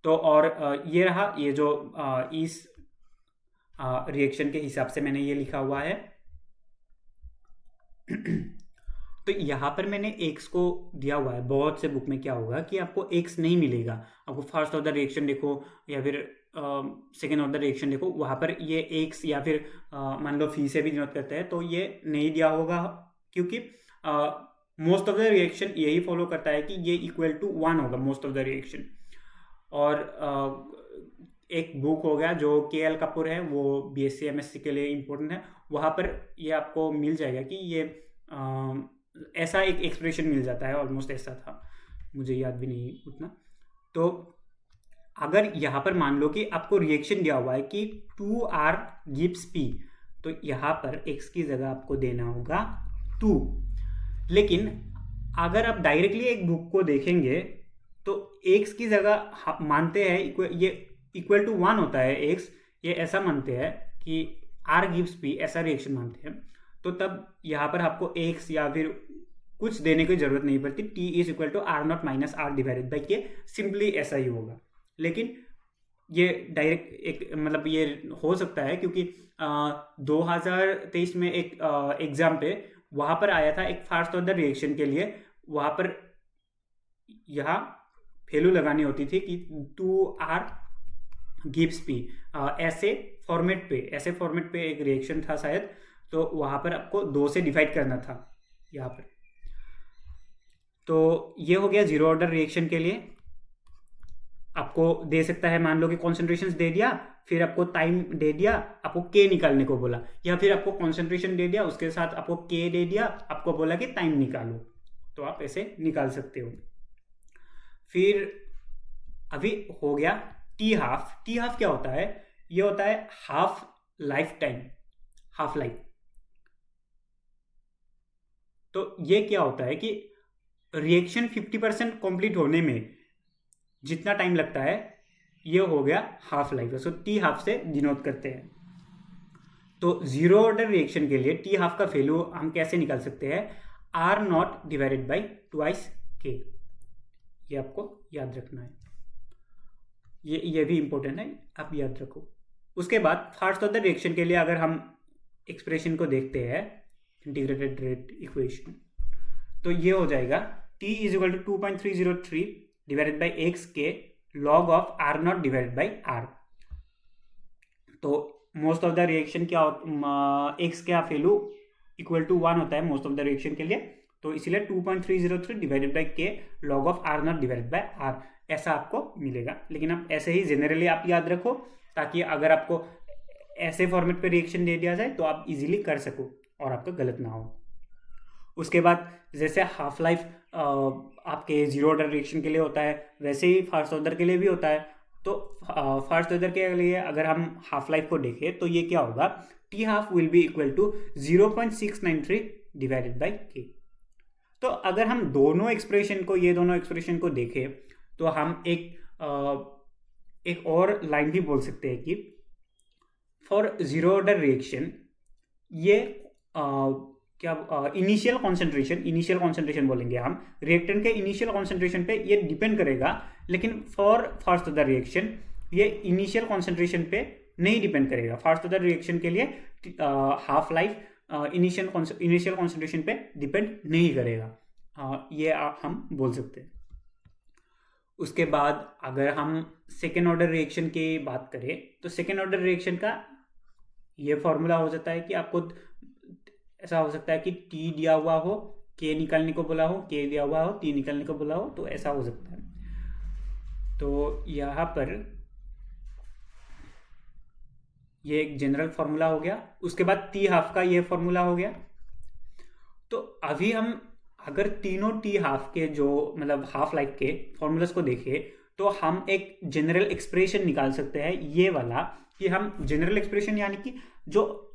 तो और ये रहा, ये जो इस रिएक्शन के हिसाब से मैंने ये लिखा हुआ है। तो यहाँ पर मैंने एक्स को दिया हुआ है, बहुत से बुक में क्या होगा कि आपको एक्स नहीं मिलेगा, आपको फर्स्ट ऑर्डर रिएक्शन देखो या फिर सेकेंड ऑर्डर रिएक्शन देखो, वहाँ पर ये एक्स या फिर मान लो फी से भी डिनोट करते हैं, तो ये नहीं दिया होगा, क्योंकि मोस्ट ऑफ द रिएक्शन यही फॉलो करता है कि ये इक्वल टू 1 होगा मोस्ट ऑफ द रिएक्शन। और एक बुक हो गया जो के.एल. कपूर है, वो बीएससी एमएससी के लिए इम्पोर्टेंट है, वहाँ पर ये आपको मिल जाएगा कि ये ऐसा एक एक्सप्रेशन मिल जाता है, ऑलमोस्ट ऐसा था, मुझे याद भी नहीं उतना। तो अगर यहाँ पर मान लो कि आपको रिएक्शन दिया हुआ है कि 2R गिव्स P, तो यहाँ पर x की जगह आपको देना होगा 2। लेकिन अगर आप डायरेक्टली एक बुक को देखेंगे तो x की जगह मानते हैं ये इक्वल टू 1 होता है x, ये ऐसा मानते हैं कि R गिव्स P, ऐसा रिएक्शन मानते हैं। तो तब यहाँ पर आपको x या फिर कुछ देने की जरूरत नहीं पड़ती, t is equal to R not minus R divided by K, simply ऐसा ही होगा। लेकिन ये डायरेक्ट एक मतलब ये हो सकता है क्योंकि 2023 में एक एग्जाम पे वहाँ पर आया था एक फास्ट ऑर्डर रिएक्शन के लिए, वहाँ पर यहाँ वैल्यू लगानी होती थी कि 2R गिव्स P, ऐसे फॉर्मेट पे एक रिएक्शन था शायद, तो वहाँ पर आपको 2 से डिवाइड करना था यहाँ पर। तो ये हो गया जीरो ऑर्डर रिएक्शन के लिए। आपको दे सकता है, मान लो कि कॉन्सेंट्रेशन दे दिया, फिर आपको टाइम दे दिया, आपको के निकालने को बोला, या फिर आपको कॉन्सेंट्रेशन दे दिया, उसके साथ आपको के दे दिया, आपको बोला कि टाइम निकालो, तो आप ऐसे निकाल सकते हो। फिर अभी हो गया टी हाफ। टी हाफ क्या होता है, ये होता है half life time, half life. तो ये क्या होता है कि रिएक्शन 50% कंप्लीट होने में जितना टाइम लगता है, ये हो गया half life. So T half से डिनोट करते हैं। तो जीरो ऑर्डर रिएक्शन के लिए टी हाफ का वैल्यू हम कैसे निकाल सकते हैं, R not divided by twice K. ये आपको याद रखना है, ये भी इंपॉर्टेंट है, आप याद रखो। उसके बाद फर्स्ट ऑर्डर रिएक्शन के लिए अगर हम एक्सप्रेशन को देखते हैं, इंटीग्रेटेड रेट इक्वेशन, तो ये हो जाएगा t is equal to 2.303 divided by x k log of R not divided by R. तो मोस्ट ऑफ द रिएक्शन क्या एक्स का वैल्यू इक्वल टू 1 होता है मोस्ट ऑफ द रिएक्शन के लिए, तो इसीलिए 2.303 divided by K log of R not divided by R, ऐसा आपको मिलेगा। लेकिन आप ऐसे ही जनरली आप याद रखो, ताकि अगर आपको ऐसे फॉर्मेट पे रिएक्शन दे दिया जाए तो आप इजीली कर सको और आपका गलत ना हो। उसके बाद जैसे हाफ लाइफ आपके जीरो ऑर्डर रिएक्शन के लिए होता है, वैसे ही फर्स्ट ऑर्डर के लिए भी होता है। तो फर्स्ट ऑर्डर के लिए अगर हम हाफ लाइफ को देखें तो ये क्या होगा, T half will be equal to 0.693 divided by K. तो अगर हम दोनों एक्सप्रेशन को देखें तो हम एक और लाइन भी बोल सकते हैं कि फॉर जीरो ऑर्डर रिएक्शन ये इनिशियल कॉन्सेंट्रेशन बोलेंगे हम, रिएक्टेंट के इनिशियल कॉन्सेंट्रेशन पे ये डिपेंड करेगा। लेकिन फॉर फर्स्ट ऑर्डर रिएक्शन ये इनिशियल कॉन्सेंट्रेशन पे नहीं डिपेंड करेगा। फर्स्ट ऑर्डर रिएक्शन के लिए हाफ लाइफ इनिशियल कॉन्सेंट्रेशन पे डिपेंड नहीं करेगा, ये हम बोल सकते हैं। उसके बाद अगर हम सेकेंड ऑर्डर रिएक्शन की बात करें तो सेकेंड ऑर्डर रिएक्शन का ये फॉर्मूला हो जाता है कि आपको ऐसा हो सकता है कि टी दिया हुआ हो, के निकालने को बोला हो, के दिया हुआ हो, टी निकालने को बोला हो, तो ऐसा हो सकता है। तो यहाँ पर ये एक जनरल फॉर्मूला हो गया। उसके बाद टी हाफ का ये फॉर्मूला हो गया। तो अभी हम अगर तीनों टी हाफ के जो मतलब हाफ लाइफ के फॉर्मूलाज को देखें तो हम एक जनरल एक्सप्रेशन निकाल सकते हैं, ये वाला कि हम जनरल एक्सप्रेशन यानी कि जो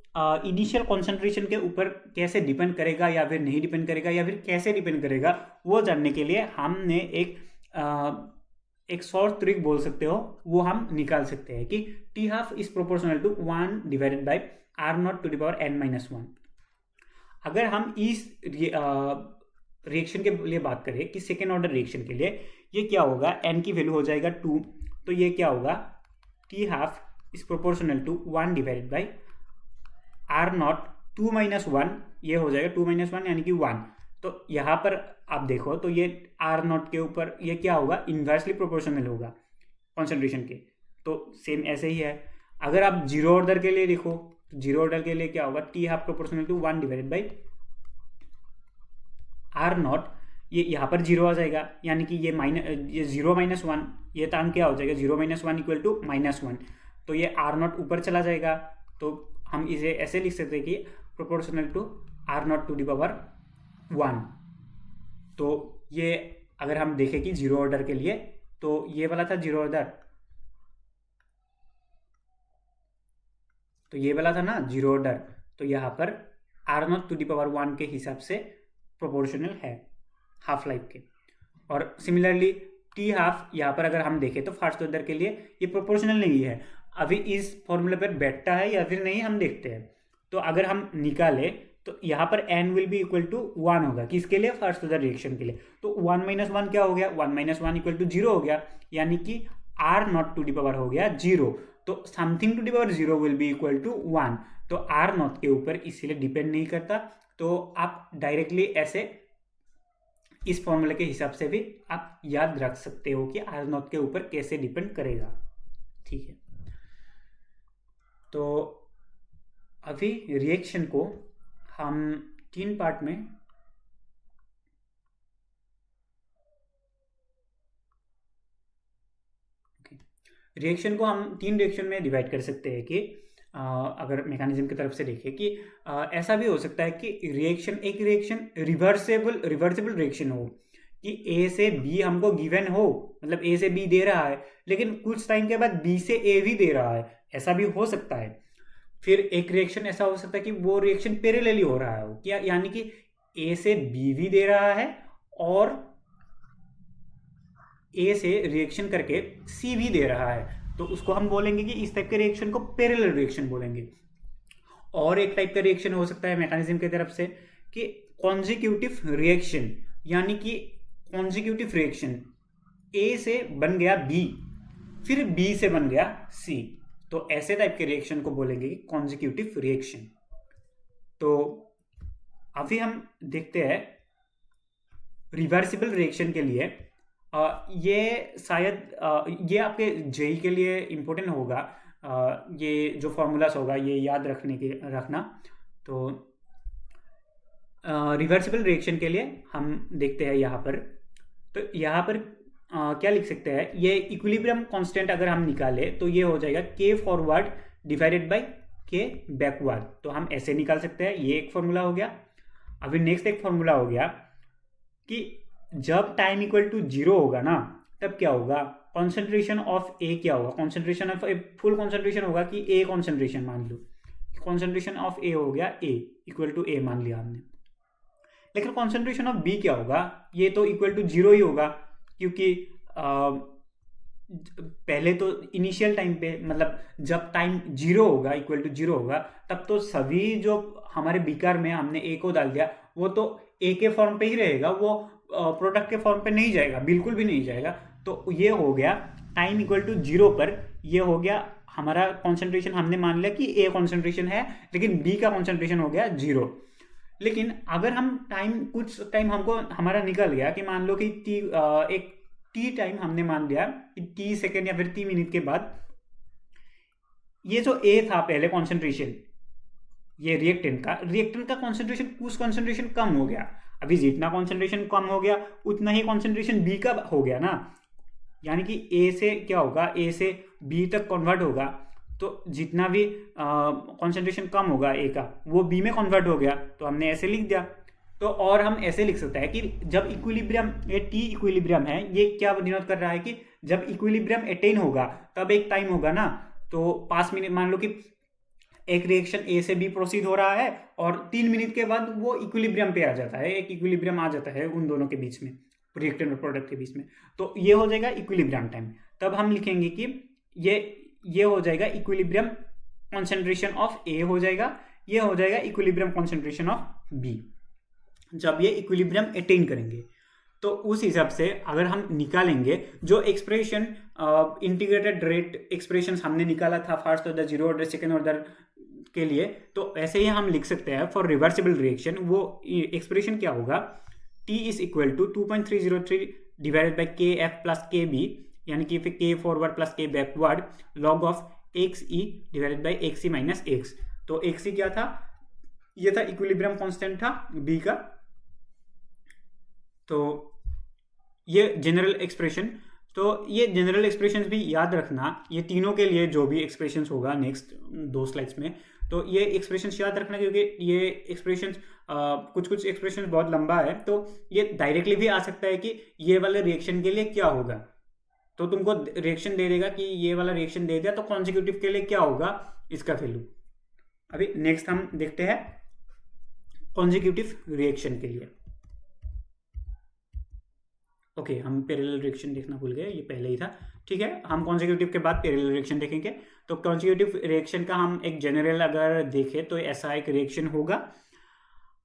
इनिशियल कॉन्सेंट्रेशन के ऊपर कैसे डिपेंड करेगा या फिर नहीं डिपेंड करेगा या फिर कैसे डिपेंड करेगा वो जानने के लिए हमने एक शॉर्ट ट्रिक बोल सकते हो, वो हम निकाल सकते हैं कि T half is proportional to 1 divided by R not to the power n-1। अगर हम इस रिएक्शन के लिए बात करें कि सेकेंड ऑर्डर रिएक्शन के लिए ये क्या होगा, n की वैल्यू हो जाएगा 2, तो ये क्या होगा, T half is proportional to 1 divided by R not 2-1, ये हो जाएगा 2-1 यानी कि 1। तो यहाँ पर आप देखो तो ये आर नॉट के ऊपर ये क्या होगा, इन्वर्सली प्रोपोर्शनल होगा कॉन्सेंट्रेशन के। तो सेम ऐसे ही है। अगर आप जीरो ऑर्डर के लिए देखो तो जीरो ऑर्डर के लिए क्या होगा, T half proportional to 1 divided by R not, ये यहाँ पर जीरो आ जाएगा यानी कि ये 0-1, ये टर्म क्या हो जाएगा, 0-1 इक्वल टू -1। तो ये आर नॉट ऊपर चला जाएगा, तो हम इसे ऐसे लिख सकते हैं कि proportional to R not to the power 1। तो ये अगर हम देखें कि जीरो ऑर्डर के लिए तो ये वाला था जीरो ऑर्डर, तो ये वाला था ना जीरो ऑर्डर, तो यहाँ पर R not to the power 1 के हिसाब से प्रोपोर्शनल है हाफ लाइफ के। और सिमिलरली टी हाफ यहाँ पर अगर हम देखें तो फर्स्ट ऑर्डर के लिए ये प्रोपोर्शनल नहीं है। अभी इस फॉर्मूले पर बैठता है या फिर नहीं हम देखते हैं। तो अगर हम निकाले तो यहाँ पर n will be equal to 1 होगा, किसके लिए, फर्स्ट ऑर्डर रिएक्शन के लिए। तो 1-1 क्या हो गया, 1-1 इक्वल टू 0 हो गया, यानी कि r not to the power हो गया 0। तो something to the power 0 will be equal to 1। तो r नॉट के ऊपर इसीलिए डिपेंड नहीं करता। तो आप डायरेक्टली ऐसे इस फॉर्मूले के हिसाब से भी आप याद रख सकते हो कि r नॉट के ऊपर कैसे डिपेंड करेगा। ठीक है, तो अभी रिएक्शन को हम 3 पार्ट में रिएक्शन को हम 3 रिएक्शन में डिवाइड कर सकते हैं कि अगर मैकेनिज्म की तरफ से देखें कि ऐसा भी हो सकता है कि एक रिएक्शन रिवर्सिबल रिएक्शन हो, कि ए से बी हमको गिवन हो, मतलब ए से बी दे रहा है लेकिन कुछ टाइम के बाद बी से ए भी दे रहा है, ऐसा भी हो सकता है। फिर एक रिएक्शन ऐसा हो सकता है कि वो रिएक्शन पैरेलली हो रहा हो, क्या यानी कि ए से बी भी दे रहा है और ए से रिएक्शन करके सी भी दे रहा है, तो उसको हम बोलेंगे कि इस टाइप के रिएक्शन को पैरेलल रिएक्शन बोलेंगे। और एक टाइप का रिएक्शन हो सकता है मैकेनिज्म की तरफ से कि कॉन्जिक्यूटिव रिएक्शन, यानी कि कॉन्जिक्यूटिव रिएक्शन ए से बन गया बी, फिर बी से बन गया सी, तो ऐसे टाइप के रिएक्शन को बोलेंगे कॉन्जिक्यूटिव रिएक्शन। तो अभी हम देखते हैं रिवर्सिबल रिएक्शन के लिए। ये शायद ये आपके जेई के लिए इम्पोर्टेंट होगा, ये जो फॉर्मूलास होगा ये याद रखना। तो रिवर्सिबल रिएक्शन के लिए हम देखते हैं यहाँ पर। तो यहाँ पर क्या लिख सकते हैं, ये इक्विलिब्रियम कांस्टेंट अगर हम निकाले तो ये हो जाएगा के फॉरवर्ड डिवाइडेड बाय के बैकवर्ड। तो हम ऐसे निकाल सकते हैं, ये एक फॉर्मूला हो गया। अभी नेक्स्ट एक फॉर्मूला हो गया कि जब टाइम इक्वल टू 0 होगा ना, तब क्या होगा, कॉन्सेंट्रेशन ऑफ ए क्या होगा, concentration of a full concentration होगा कि ए कॉन्सेंट्रेशन, मान लो कॉन्सेंट्रेशन ऑफ ए हो गया ए इक्वल टू ए मान लिया हमने। लेकिन कॉन्सेंट्रेशन ऑफ बी क्या होगा, ये तो इक्वल टू 0 ही होगा, क्योंकि पहले तो इनिशियल टाइम पे, मतलब जब टाइम 0 होगा, इक्वल टू 0 होगा, तब तो सभी जो हमारे बीकर में हमने ए को डाल दिया वो तो ए के फॉर्म पे ही रहेगा, वो प्रोडक्ट के फॉर्म पे नहीं जाएगा, बिल्कुल भी नहीं जाएगा। तो ये हो गया टाइम इक्वल टू 0 पर, ये हो गया हमारा कॉन्सेंट्रेशन, हमने मान लिया कि ए कॉन्सेंट्रेशन है, लेकिन बी का कॉन्सेंट्रेशन हो गया 0। लेकिन अगर हम टाइम, कुछ टाइम हमको हमारा निकल गया कि मान लो कि एक टी टाइम हमने मान लिया कि टी सेकेंड या फिर टी मिनट के बाद ये जो ए था पहले कॉन्सेंट्रेशन, ये रिएक्टेंट का कॉन्सेंट्रेशन, कुछ कॉन्सेंट्रेशन कम हो गया। अभी जितना कॉन्सेंट्रेशन कम हो गया उतना ही कॉन्सेंट्रेशन बी का हो गया ना, यानी कि ए से क्या होगा, ए से बी तक कन्वर्ट होगा, तो जितना भी कॉन्सेंट्रेशन कम होगा ए का वो बी में कन्वर्ट हो गया, तो हमने ऐसे लिख दिया। तो और हम ऐसे लिख सकते हैं कि जब इक्विलिब्रियम, ये टी इक्विलिब्रियम है, ये क्या डिनोट कर रहा है कि जब इक्विलिब्रियम अटेन होगा तब एक टाइम होगा ना, तो 5 मिनट, मान लो कि एक रिएक्शन ए से बी प्रोसीड हो रहा है और 3 मिनट के बाद वो इक्विलिब्रियम पे आ जाता है, एक इक्विलिब्रियम आ जाता है उन दोनों के बीच में, रिएक्टेंट और प्रोडक्ट के बीच में, तो ये हो जाएगा इक्विलिब्रियम टाइम। तब हम लिखेंगे कि ये हो जाएगा इक्विलिब्रियम कॉन्सेंट्रेशन ऑफ ए हो जाएगा, ये हो जाएगा इक्विलिब्रियम कॉन्सेंट्रेशन ऑफ बी, जब ये इक्विलिब्रियम अटेन करेंगे। तो उस हिसाब से अगर हम निकालेंगे जो एक्सप्रेशन, इंटीग्रेटेड रेट एक्सप्रेशन हमने निकाला था first order, zero order, second order के लिए, तो ऐसे ही हम लिख सकते हैं फॉर रिवर्सिबल रिएक्शन। वो एक्सप्रेशन क्या होगा, T is equal to 2.303 divided by K F plus K B, यानी कि फिर K forward plus K backward, log of X E divided by X E minus X. तो एक्स ई क्या था, ये था इक्विलिब्रियम कांस्टेंट था बी का। तो ये जनरल एक्सप्रेशन, तो ये जनरल एक्सप्रेशंस भी याद रखना, ये तीनों के लिए जो भी एक्सप्रेशंस होगा नेक्स्ट 2 स्लाइड्स में, तो ये एक्सप्रेशंस याद रखना, क्योंकि ये एक्सप्रेशंस कुछ एक्सप्रेशंस बहुत लंबा है, तो ये डायरेक्टली भी आ सकता है कि ये वाले रिएक्शन के लिए क्या होगा, तो तुमको रिएक्शन दे देगा कि ये वाला रिएक्शन दे दिया, तो कॉन्जिक्यूटिव के लिए क्या होगा इसका वैल्यू। अभी नेक्स्ट हम देखते हैं कॉन्जिक्यूटिव रिएक्शन के लिए। ओके, हम पैरेलल रिएक्शन देखना भूल गए, ये पहले ही था, ठीक है। हम कॉन्जिक्यूटिव के बाद पैरेलल रिएक्शन देखेंगे। तो कॉन्जिक्यूटिव रिएक्शन का हम एक जनरल अगर देखें तो ऐसा एक रिएक्शन होगा।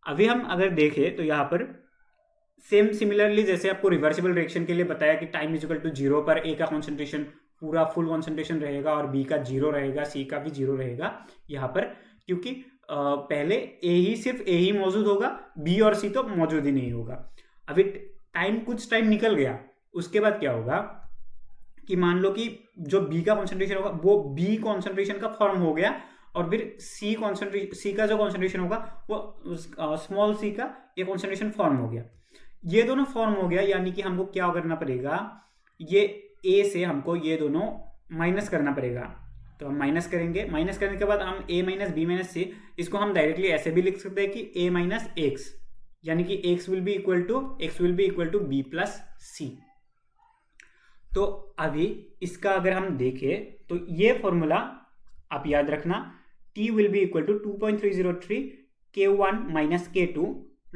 अभी हम अगर देखें तो यहाँ पर सेम सिमिलरली जैसे आपको रिवर्सिबल रिएक्शन के लिए बताया कि टाइम इज इक्वल टू 0 पर ए का कॉन्सेंट्रेशन पूरा फुल कॉन्सेंट्रेशन रहेगा और बी का 0 रहेगा, सी का भी 0 रहेगा यहाँ पर, क्योंकि पहले सिर्फ ए ही मौजूद होगा, बी और सी तो मौजूद ही नहीं होगा। अभी कुछ टाइम निकल गया, उसके बाद क्या होगा कि मान लो कि जो बी का कॉन्सेंट्रेशन होगा वो बी कॉन्सेंट्रेशन का फॉर्म हो गया, और फिर सी का जो कॉन्सेंट्रेशन होगा वो स्मॉल सी का ये कॉन्सेंट्रेशन फॉर्म हो गया। ये दोनों फॉर्म हो गया, यानी कि हमको क्या करना पड़ेगा, ये ए से हमको ये दोनों माइनस करना पड़ेगा। तो हम माइनस करेंगे, माइनस करने के बाद हम ए माइनस बी माइनस सी, इसको हम डायरेक्टली ऐसे भी लिख सकते हैं कि ए माइनस एक्स, यानी कि x will be equal to b plus C. तो अभी इसका अगर हम देखें तो ये फॉर्मूला आप याद रखना, t will be equal to 2.303 k1 minus k2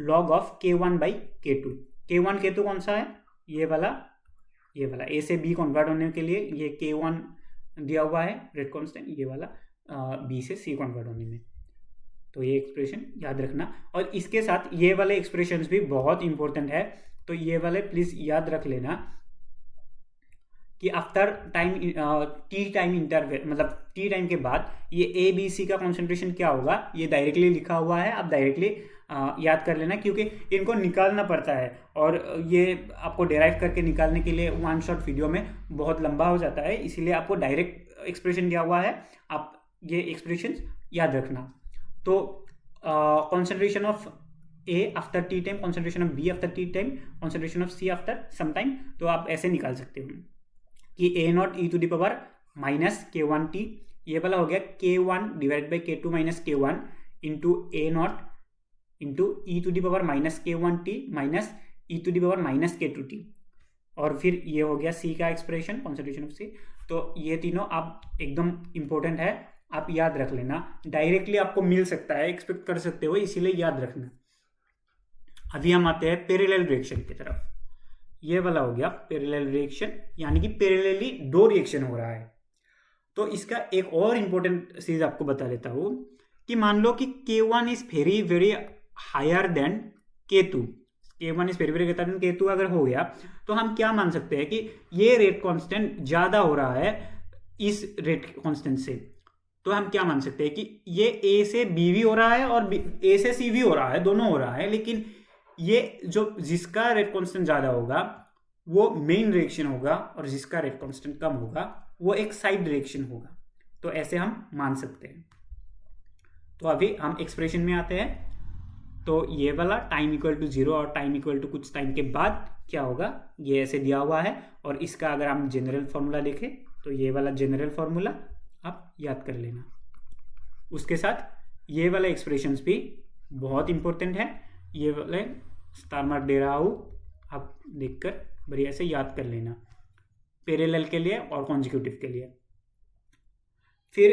log of k1 by k2। k1 k2 कौन सा है, ये वाला a से b कन्वर्ट होने के लिए ये k1 दिया हुआ है रेट कांस्टेंट, ये वाला b से c कन्वर्ट होने में। तो ये एक्सप्रेशन याद रखना, और इसके साथ ये वाले एक्सप्रेशंस भी बहुत इंपॉर्टेंट है, तो ये वाले प्लीज याद रख लेना कि after time T time interval, मतलब टी टाइम के बाद ये ए बी सी का कॉन्सेंट्रेशन क्या होगा, ये डायरेक्टली लिखा हुआ है, आप डायरेक्टली याद कर लेना, क्योंकि इनको निकालना पड़ता है और ये आपको डेराइव करके निकालने के लिए 1 शॉट वीडियो में बहुत लंबा हो जाता है, इसीलिए आपको डायरेक्ट एक्सप्रेशन दिया हुआ है, आप ये एक्सप्रेशन याद रखना। तो concentration of A after t time, concentration of B after t time, concentration of C after some time. तो आप ऐसे निकाल सकते हो कि A naught e to the power minus k one t, ये वाला हो गया k one divide by k two minus k one into A naught into e to the power minus k one t minus e to the power minus के to T, और फिर ये हो गया सी का एक्सप्रेशन, कॉन्सेंट्रेशन ऑफ सी। तो ये तीनों आप एकदम इंपॉर्टेंट है, आप याद रख लेना, डायरेक्टली आपको मिल सकता है, एक्सपेक्ट कर सकते हो, इसीलिए याद रखना। अभी हम आते हैं पैरेलल रिएक्शन की तरफ। ये वाला हो गया पैरेलल रिएक्शन, यानी कि पैरेलली दो रिएक्शन हो रहा है। तो इसका एक और इंपॉर्टेंट चीज आपको बता देता हूं कि मान लो कि K1 is very very higher than K2, K1 is very very greater than K2 अगर हो गया तो हम क्या मान सकते हैं कि ये रेट कांस्टेंट ज्यादा हो रहा है इस रेट कांस्टेंट से। तो हम क्या मान सकते हैं कि ये A से B भी हो रहा है और A से C भी हो रहा है, दोनों हो रहा है, लेकिन ये जो जिसका रेट कांस्टेंट ज्यादा होगा वो मेन रिएक्शन होगा और जिसका रेट कांस्टेंट कम होगा वो एक साइड रिएक्शन होगा। तो ऐसे हम मान सकते हैं। तो अभी हम एक्सप्रेशन में आते हैं। तो ये वाला टाइम इक्वल टू 0 और टाइम इक्वल टू कुछ टाइम के बाद क्या होगा, ये ऐसे दिया हुआ है। और इसका अगर हम जनरल फॉर्मूला देखें तो ये वाला जनरल फॉर्मूला आप याद कर लेना। उसके साथ ये वाला एक्सप्रेशंस भी बहुत इंपॉर्टेंट है, ये वाले स्टार मार्क दे रहा हूँ, आप देखकर बढ़िया से याद कर लेना पैरेलल के लिए और कॉन्जिक्यूटिव के लिए। फिर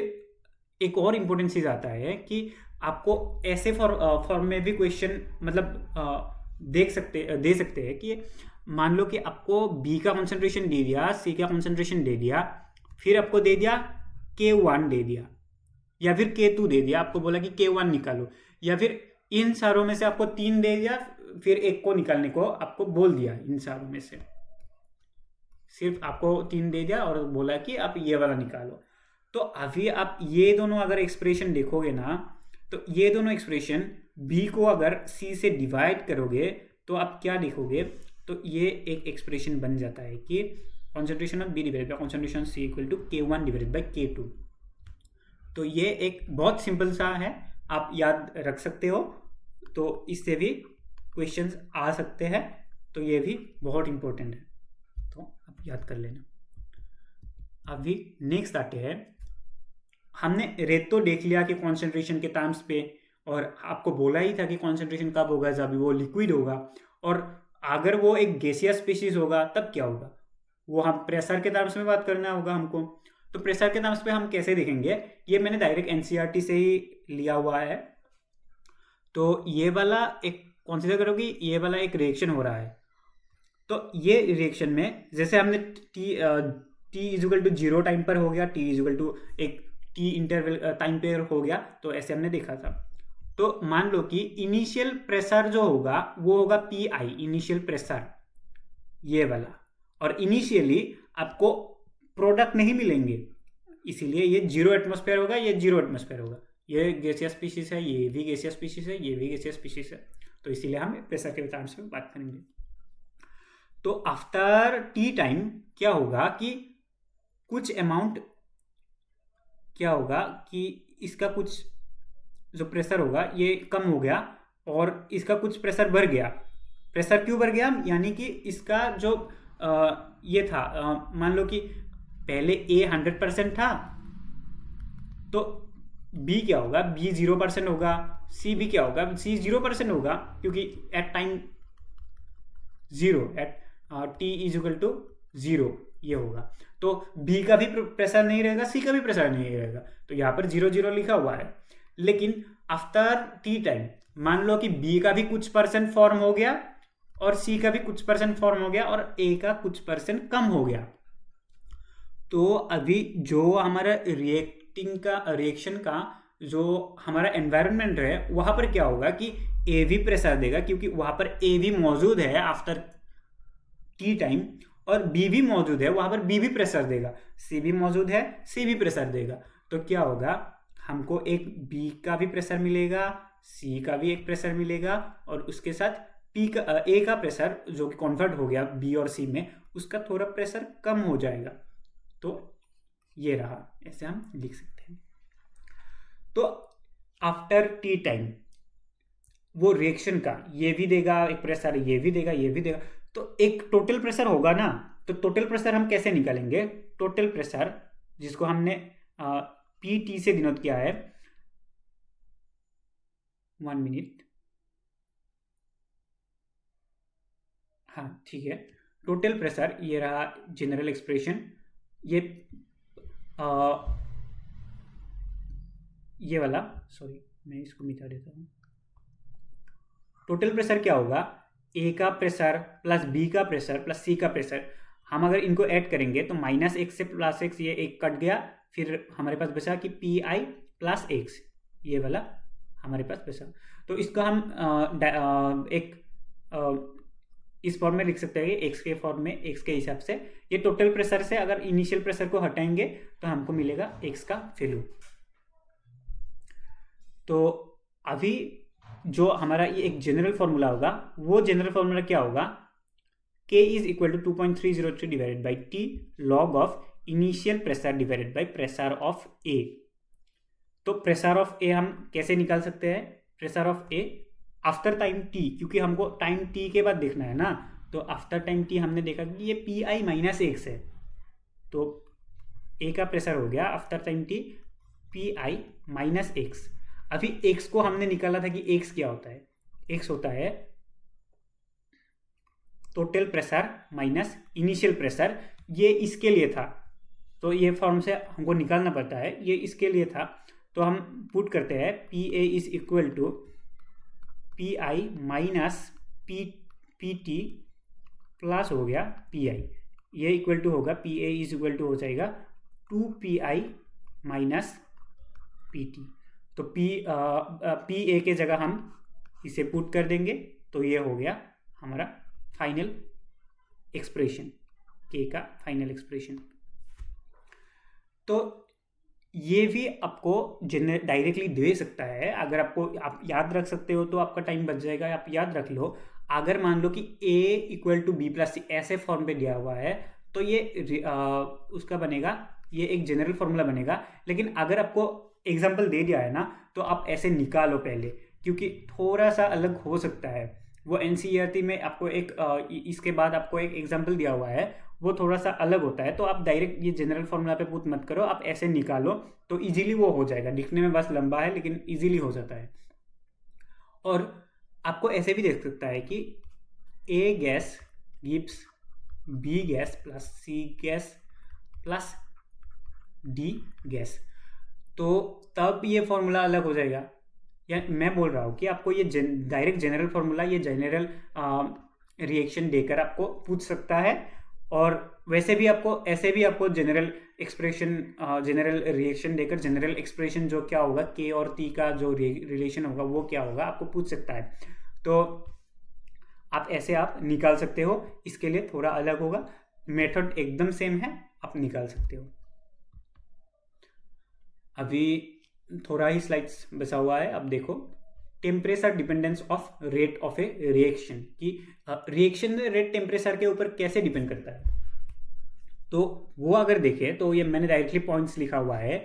एक और इंपॉर्टेंट चीज आता है कि आपको ऐसे फॉर्म में भी क्वेश्चन मतलब दे सकते हैं कि मान लो कि आपको B का कॉन्सेंट्रेशन दे दिया, C का कॉन्सेंट्रेशन दे दिया, फिर आपको दे दिया K1 दे दिया या फिर K2 दे दिया, आपको बोला कि K1 निकालो, या फिर इन सारों में से आपको 3 दे दिया, फिर एक को निकालने को आपको बोल दिया। इन सारों में से सिर्फ आपको 3 दे दिया और बोला कि आप ये वाला निकालो। तो अभी आप ये दोनों अगर एक्सप्रेशन देखोगे ना, तो ये दोनों एक्सप्रेशन B को अगर C से डिवाइड करोगे तो आप क्या देखोगे, तो ये एक एक्सप्रेशन बन जाता है कि concentration of B divided by concentration of C equal to K1 divided by K2। तो ये एक बहुत सिंपल सा है, आप याद रख सकते हो। तो इससे भी क्वेश्चंस आ सकते हैं, तो ये भी बहुत इंपॉर्टेंट है, तो आप याद कर लेना। अभी नेक्स्ट आते हैं, हमने रेट तो देख लिया कि कॉन्सेंट्रेशन के टर्म्स पे, और आपको बोला ही था कि कॉन्सेंट्रेशन कब होगा, जब वो लिक्विड होगा, और अगर वो एक गैसियस स्पीशीज होगा तब क्या होगा, वो हम प्रेशर के टर्म्स में बात करना होगा हमको। तो प्रेशर के टर्म्स पे हम कैसे देखेंगे, ये मैंने डायरेक्ट एनसीईआरटी से ही लिया हुआ है। तो ये वाला एक कंसीडर करो कि ये वाला एक रिएक्शन हो रहा है। तो ये रिएक्शन में जैसे हमने टी इजुकल टू 0 टाइम पर हो गया, टी इजुकल टू एक टी इंटरवल टाइम पे हो गया, तो ऐसे हमने देखा था। तो मान लो कि इनिशियल प्रेशर जो होगा वो होगा पी आई, इनिशियल प्रेशर ये वाला, और इनिशियली आपको प्रोडक्ट नहीं मिलेंगे, इसीलिए ये 0 एटमॉस्फेयर होगा, ये 0 एटमॉस्फेयर होगा, ये गैसियस स्पीशीज है, ये भी गैसियस स्पीशीज है, ये भी गैसियस स्पीशीज है। तो इसीलिए हम प्रेशर के टर्म्स में बात करेंगे। तो आफ्टर टी टाइम क्या होगा कि कुछ अमाउंट क्या होगा कि इसका कुछ जो प्रेशर होगा ये कम हो गया और इसका कुछ प्रेशर बढ़ गया। प्रेशर क्यों बढ़ गया, यानी कि इसका जो ये था, मान लो कि पहले A 100% था, तो B क्या होगा, B 0% होगा, C भी क्या होगा, C 0% होगा, क्योंकि at time 0 at T is equal to 0 ये होगा। तो B का भी प्रेशर नहीं रहेगा, C का भी प्रेशर नहीं रहेगा, तो यहाँ पर 0 0 लिखा हुआ है। लेकिन आफ्टर टी टाइम मान लो कि B का भी कुछ परसेंट फॉर्म हो गया और C का भी कुछ परसेंट फॉर्म हो गया और A का कुछ परसेंट कम हो गया। तो अभी जो हमारा रिएक्शन का जो हमारा एनवायरनमेंट है वहां पर क्या होगा कि A भी प्रेशर देगा, क्योंकि वहां पर A भी मौजूद है आफ्टर टी टाइम, और B भी मौजूद है वहां पर B भी प्रेशर देगा, C भी मौजूद है C भी प्रेशर देगा। तो क्या होगा, हमको एक B का भी प्रेशर मिलेगा, C का भी एक प्रेशर मिलेगा, और उसके साथ A का प्रेशर जो कि कन्वर्ट हो गया B और C में, उसका थोड़ा प्रेशर कम हो जाएगा। तो ये रहा, ऐसे हम लिख सकते हैं। तो आफ्टर टी टाइम वो रिएक्शन का ये भी देगा एक प्रेशर, ये भी देगा, ये भी देगा, तो एक टोटल प्रेशर होगा ना। तो टोटल प्रेशर हम कैसे निकालेंगे? टोटल प्रेशर जिसको हमने पी टी से डिनोट किया है, 1 मिनट, हाँ ठीक है। टोटल प्रेशर ये रहा जनरल एक्सप्रेशन, ये वाला, सॉरी मैं इसको मिटा देता हूँ। टोटल प्रेशर क्या होगा? ए का प्रेशर प्लस बी का प्रेशर प्लस सी का प्रेशर, हम अगर इनको ऐड करेंगे तो -x से +x, ये एक कट गया, फिर हमारे पास बचा कि पी आई प्लस एक्स, ये वाला हमारे पास बचा। तो इसको हम इस फॉर्म में लिख सकते हैं, एक्स के फॉर्म में, एक्स के हिसाब से। ये टोटल प्रेशर से अगर इनिशियल प्रेशर को हटाएंगे तो हमको मिलेगा एक्स का वैल्यू। तो अभी जो हमारा ये एक जनरल फॉर्मूला होगा, वो जनरल फॉर्मूला क्या होगा? K is equal to 2.303 divided by T log of initial pressure divided by pressure of A। तो प्रेशर ऑफ A हम कैसे निकाल सकते हैं? Pressure of A after time T, क्योंकि हमको टाइम T के बाद देखना है ना। तो आफ्टर टाइम T हमने देखा कि ये PI माइनस एक्स है, तो A का प्रेशर हो गया after time T PI minus x. अभी x को हमने निकाला था कि x क्या होता है? x होता है total pressure minus initial pressure. ये इसके लिए था, तो ये फॉर्म से हमको निकालना पड़ता है, ये इसके लिए था। तो हम पुट करते हैं PA is equal to PI minus PT plus हो गया PI, ये इक्वल टू होगा PA इज इक्वल टू हो जाएगा 2PI माइनस PT। तो PA के जगह हम इसे पुट कर देंगे, तो ये हो गया हमारा फाइनल एक्सप्रेशन, K का फाइनल एक्सप्रेशन। तो ये भी आपको डायरेक्टली दे सकता है, अगर आप याद रख सकते हो तो आपका टाइम बच जाएगा। आप याद रख लो, अगर मान लो कि A equal to B plus C ऐसे फॉर्म पे दिया हुआ है, तो ये उसका बनेगा, ये एक जनरल फॉर्मूला बनेगा। लेकिन अगर आपको एग्जाम्पल दे दिया है ना, तो आप ऐसे निकालो पहले, क्योंकि थोड़ा सा अलग हो सकता है। वो NCERT में आपको इसके बाद आपको एक एग्जाम्पल दिया हुआ है, वो थोड़ा सा अलग होता है। तो आप डायरेक्ट ये जनरल फॉर्मूला पे पुट मत करो, आप ऐसे निकालो तो इजीली वो हो जाएगा। दिखने में बस लंबा है लेकिन इजीली हो जाता है। और आपको ऐसे भी देख सकता है कि A gas gives B gas plus C gas plus D gas, तो तब ये फॉर्मूला अलग हो जाएगा। या मैं बोल रहा हूँ कि आपको ये डायरेक्ट जनरल फॉर्मूला, ये जनरल रिएक्शन देकर आपको पूछ सकता है। और वैसे भी आपको ऐसे भी आपको जनरल एक्सप्रेशन, जनरल रिएक्शन देकर जनरल एक्सप्रेशन जो क्या होगा, K और T का जो रिलेशन होगा वो क्या होगा, आपको पूछ सकता है। तो आप ऐसे आप निकाल सकते हो। इसके लिए थोड़ा अलग होगा, मेथड एकदम सेम है, आप निकाल सकते हो। अभी थोड़ा ही स्लाइड्स बचा हुआ है, अब देखो temperature dependence of rate of a reaction, कि रिएक्शन रेट टेम्परेचर के ऊपर कैसे डिपेंड करता है। तो वो अगर देखें तो ये मैंने डायरेक्टली पॉइंट्स लिखा हुआ है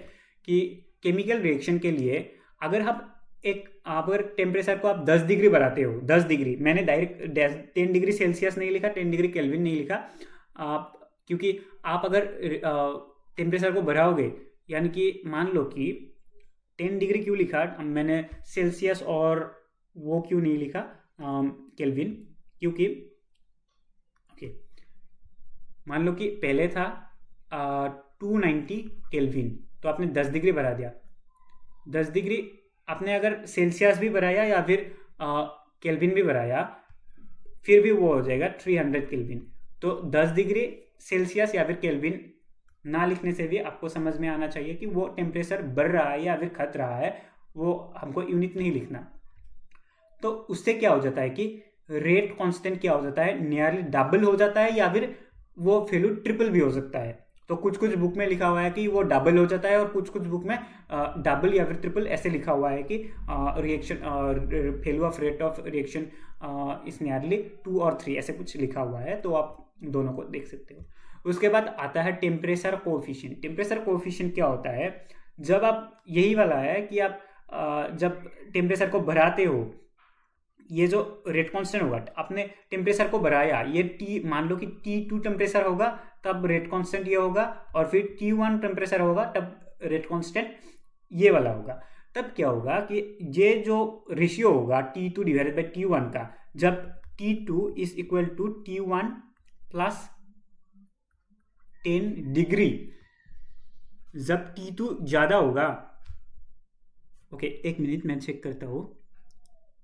कि केमिकल रिएक्शन के लिए अगर अगर टेम्परेचर को आप 10 डिग्री बढ़ाते हो, 10 डिग्री, मैंने डायरेक्ट 10 डिग्री सेल्सियस नहीं लिखा, 10 डिग्री केल्विन नहीं लिखा, क्योंकि आप अगर टेम्परेचर को बढ़ाओगे, यानी कि मान लो कि 10 डिग्री क्यों लिखा मैंने सेल्सियस, और वो क्यों नहीं लिखा केल्विन, क्योंकि ओके मान लो कि पहले था 290 केल्विन, तो आपने 10 डिग्री बढ़ा दिया। 10 डिग्री आपने अगर सेल्सियस भी बढ़ाया या फिर केल्विन भी बढ़ाया, फिर भी वो हो जाएगा 300 केल्विन। तो 10 डिग्री सेल्सियस या फिर केल्विन ना लिखने से भी आपको समझ में आना चाहिए कि वो टेम्परेचर बढ़ रहा है या फिर घट रहा है, वो हमको यूनिट नहीं लिखना। तो उससे क्या हो जाता है कि रेट कांस्टेंट क्या हो जाता है, नियरली डबल हो जाता है, या फिर वो वैल्यू ट्रिपल भी हो सकता है। तो कुछ कुछ बुक में लिखा हुआ है कि वो डबल हो जाता है, और कुछ कुछ बुक में डबल या फिर ट्रिपल ऐसे लिखा हुआ है कि reaction value of rate of reaction इस नियरली 2 और 3 ऐसे कुछ लिखा हुआ है। तो आप दोनों को देख सकते हो। उसके बाद आता है टेम्परेचर कोएफिशिएंट। टेम्परेचर कोएफिशिएंट क्या होता है, जब आप, यही वाला है कि आप जब टेम्परेचर को बढ़ाते हो ये जो रेट कांस्टेंट होगा, आपने टेम्परेचर को बढ़ाया, ये टी मान लो कि T2 टेम्परेचर होगा तब रेट कांस्टेंट ये होगा, और फिर T1 टेम्परेचर होगा तब रेट कांस्टेंट ये वाला होगा। तब क्या होगा कि ये जो रेशियो होगा T2 डिवाइडेड बाई T1 का, जब T2 is equal to T1 plus 10 degree, जब T2 ज्यादा होगा, ओके एक मिनट मैं चेक करता हूँ,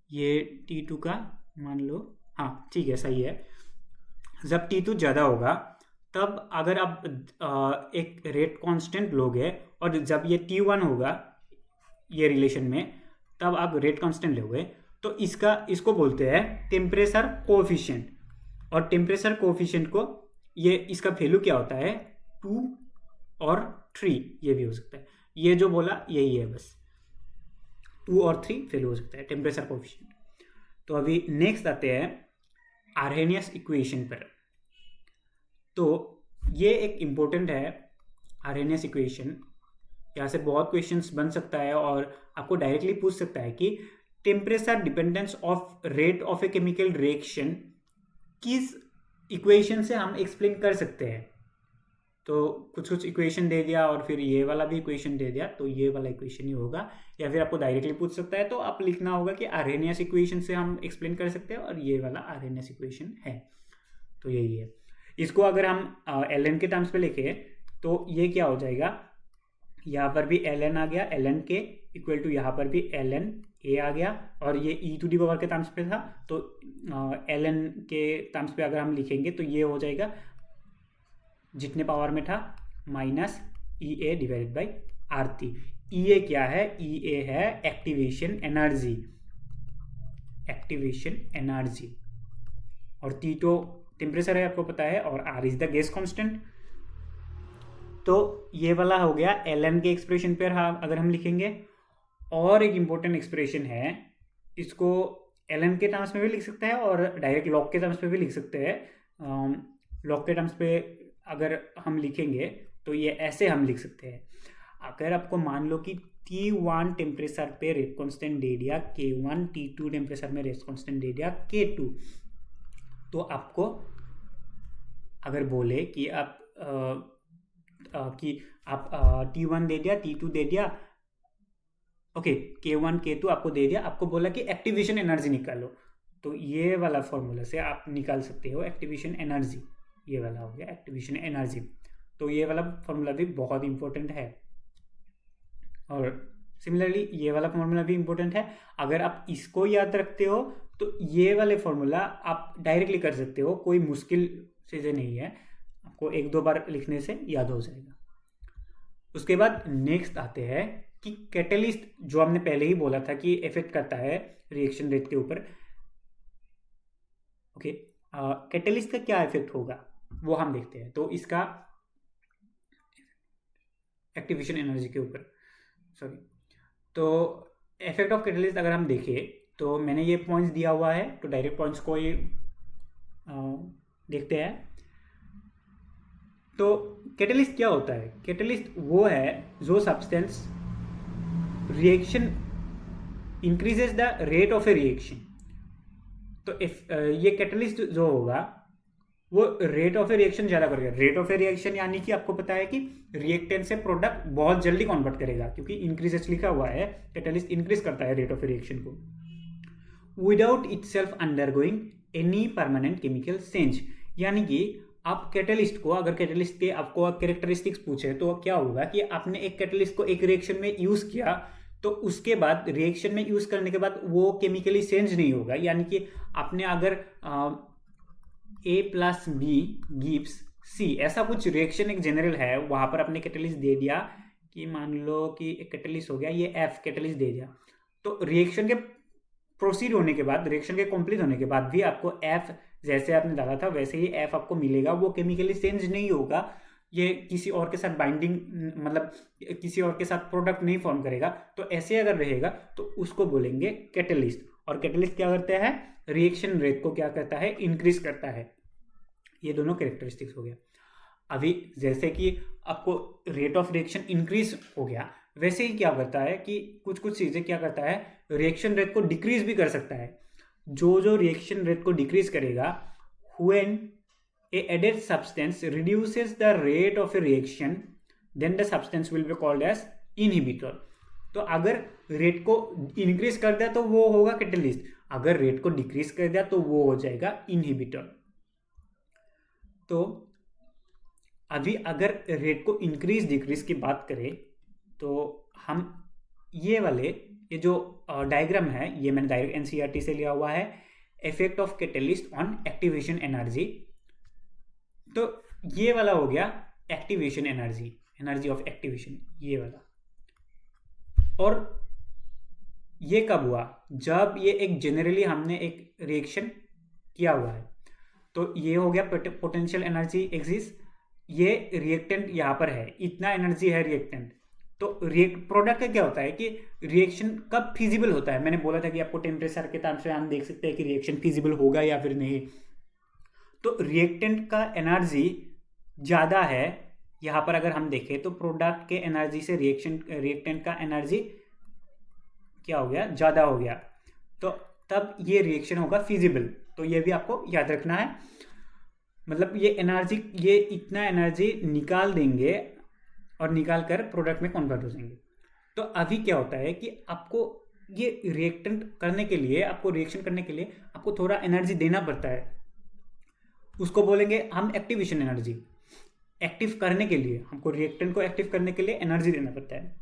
ये T2 का मान लो, हाँ ठीक है सही है, जब T2 ज़्यादा होगा तब अगर आप एक रेट कांस्टेंट लोगे, और जब ये T1 होगा ये रिलेशन में, तब आप रेट कांस्टेंट लोगे, तो इसको बोलते हैं टेम्परेचर कोएफिशिएंट। और टेम्परेचर कोएफिशिएंट को ये इसका वैल्यू क्या होता है 2 और 3, ये भी हो सकता है, ये जो बोला यही है, बस 2 और 3 वैल्यू हो सकता है टेम्परेचर कोएफिशिएंट। तो अभी नेक्स्ट आते हैं आर्हेनियस इक्वेशन पर। तो ये एक इम्पोर्टेंट है आर्हेनियस इक्वेशन, यहाँ से बहुत क्वेश्चंस बन सकता है और आपको डायरेक्टली पूछ सकता है कि temperature dependence of rate of a chemical reaction किस इक्वेशन से हम एक्सप्लेन कर सकते हैं। तो कुछ इक्वेशन दे दिया और फिर ये वाला भी इक्वेशन दे दिया, तो ये वाला इक्वेशन ही होगा, या फिर आपको डायरेक्टली पूछ सकता है तो आप लिखना होगा कि आर्हेनियस इक्वेशन से हम एक्सप्लेन कर सकते हैं और ये वाला आर्हेनियस इक्वेशन है। तो यही है। इसको अगर हम एल के टर्म्स पे लिखे तो ये क्या हो जाएगा, यहाँ पर भी ln आ गया, ln के इक्वल टू यहाँ पर भी ln a आ गया, और ये e टू दी पावर के टर्म्स पे था, तो ln के टर्म्स पे अगर हम लिखेंगे तो ये हो जाएगा जितने पावर में था minus EA divided by RT। EA क्या है, EA है एक्टिवेशन एनर्जी, एक्टिवेशन एनर्जी, और T तो टेम्परेचर है आपको पता है, और R is the gas constant. तो ये वाला हो गया ln के एक्सप्रेशन पर अगर हम लिखेंगे। और एक इम्पोर्टेंट एक्सप्रेशन है, इसको ln के टर्म्स में भी लिख सकते हैं और डायरेक्ट लॉग के टर्म्स पे भी लिख सकते हैं। लॉग के टर्म्स पे अगर हम लिखेंगे तो ये ऐसे हम लिख सकते हैं, अगर आपको मान लो कि T1 टेम्परेचर पे रेट कांस्टेंट दे दिया K1, T2 टेम्परेचर में रेट कांस्टेंट दे दिया K2, तो आपको अगर बोले कि आप T1 दे दिया, T2 दे दिया, ओके K1 K2 आपको दे दिया, आपको बोला कि एक्टिवेशन एनर्जी निकालो, तो ये वाला फॉर्मूला से आप निकाल सकते हो एक्टिवेशन एनर्जी, ये वाला हो गया एक्टिवेशन एनर्जी। तो ये वाला फॉर्मूला भी बहुत इंपॉर्टेंट है, और सिमिलरली ये वाला फॉर्मूला भी इंपॉर्टेंट है। अगर आप इसको याद रखते हो तो ये वाले फॉर्मूला आप डायरेक्टली कर सकते हो, कोई मुश्किल चीज़ें नहीं है, आपको एक दो बार लिखने से याद हो जाएगा। उसके बाद नेक्स्ट आते हैं कि कैटलिस्ट, जो हमने पहले ही बोला था कि इफेक्ट करता है रिएक्शन रेट के ऊपर। ओके, कैटलिस्ट का क्या इफेक्ट होगा वो हम देखते हैं। तो इसका एक्टिवेशन एनर्जी के ऊपर, सॉरी, तो इफेक्ट ऑफ कैटलिस्ट अगर हम देखें तो मैंने ये पॉइंट्स दिया हुआ है, तो डायरेक्ट पॉइंट्स को ही देखते हैं। तो कैटलिस्ट क्या होता है, कैटलिस्ट वो है जो substance reaction increases the rate of a reaction. तो ये कैटलिस्ट जो होगा वो रेट ऑफ ए रिएक्शन ज़्यादा करेगा। रेट ऑफ ए रिएक्शन यानी कि आपको पता है कि रिएक्टेंट से प्रोडक्ट बहुत जल्दी कन्वर्ट करेगा, क्योंकि इंक्रीजेस लिखा हुआ है, कैटलिस्ट इंक्रीज करता है रेट ऑफ ए रिएक्शन को without itself undergoing any permanent chemical change. यानी कि आप कैटलिस्ट को, अगर कैटलिस्ट के आपको कैरेक्टरिस्टिक्स पूछे तो क्या होगा कि आपने एक कैटलिस्ट को एक रिएक्शन में यूज़ किया, तो उसके बाद रिएक्शन में यूज़ करने के बाद वो केमिकली चेंज नहीं होगा। यानी कि आपने अगर A + B गिव्स C, ऐसा कुछ रिएक्शन एक जनरल है, वहाँ पर आपने कैटलिस्ट दे दिया कि मान लो कि एक कैटलिस्ट हो गया ये F, कैटलिस्ट दे दिया, तो रिएक्शन के प्रोसीड होने के बाद, रिएक्शन के कंप्लीट होने के बाद भी आपको F जैसे आपने डाला था वैसे ही F आपको मिलेगा, वो केमिकली चेंज नहीं होगा, ये किसी और के साथ बाइंडिंग, मतलब किसी और के साथ प्रोडक्ट नहीं फॉर्म करेगा। तो ऐसे अगर रहेगा तो उसको बोलेंगे कैटलिस्ट। और कैटलिस्ट क्या करता है, रिएक्शन रेट को क्या करता है, इंक्रीज करता है। ये दोनों कैरेक्टरिस्टिक्स हो गया। अभी जैसे कि आपको रेट ऑफ रिएक्शन इंक्रीज हो गया, वैसे ही क्या करता है कि कुछ कुछ चीज़ें क्या करता है, रिएक्शन रेट को डिक्रीज भी कर सकता है। जो रिएक्शन रेट को डिक्रीज करेगा, when a added substance reduces the rate of a reaction then the substance will be called as inhibitor. तो अगर रेट को इंक्रीज कर दिया तो वो होगा कैटलिस्ट, अगर रेट को डिक्रीज कर दिया तो वो हो जाएगा इनहिबिटर। तो अभी अगर रेट को इंक्रीज डिक्रीज की बात करें तो हम ये जो डायग्राम है ये मैंने डायरेक्ट एनसीईआरटी से लिया हुआ है, effect of catalyst on activation energy. तो ये वाला हो गया activation energy, energy of activation ये वाला। और ये कब हुआ, जब ये एक जनरली हमने एक रिएक्शन किया हुआ है। तो ये हो गया पोटेंशियल एनर्जी एग्जिस्ट, ये रिएक्टेंट यहाँ पर है, इतना एनर्जी है रिएक्टेंट। तो प्रोडक्ट का क्या होता है कि रिएक्शन कब फिजिबल होता है, मैंने बोला था कि आपको टेम्परेचर के तरफ से हम देख सकते हैं कि रिएक्शन फिजिबल होगा या फिर नहीं। तो रिएक्टेंट का एनर्जी ज़्यादा है, यहाँ पर अगर हम देखें तो प्रोडक्ट के एनर्जी से रिएक्टेंट का एनर्जी क्या हो गया, ज़्यादा हो गया। तो तब ये रिएक्शन होगा फिजिबल। तो ये भी आपको याद रखना है, मतलब ये इतना एनर्जी निकाल देंगे और निकाल कर प्रोडक्ट में कन्वर्ट हो जाएंगे। तो अभी क्या होता है कि आपको ये रिएक्टेंट करने के लिए, आपको रिएक्शन करने के लिए आपको थोड़ा एनर्जी देना पड़ता है, उसको बोलेंगे हम एक्टिवेशन एनर्जी। एक्टिव करने के लिए हमको रिएक्टेंट को एक्टिव करने के लिए एनर्जी देना पड़ता है।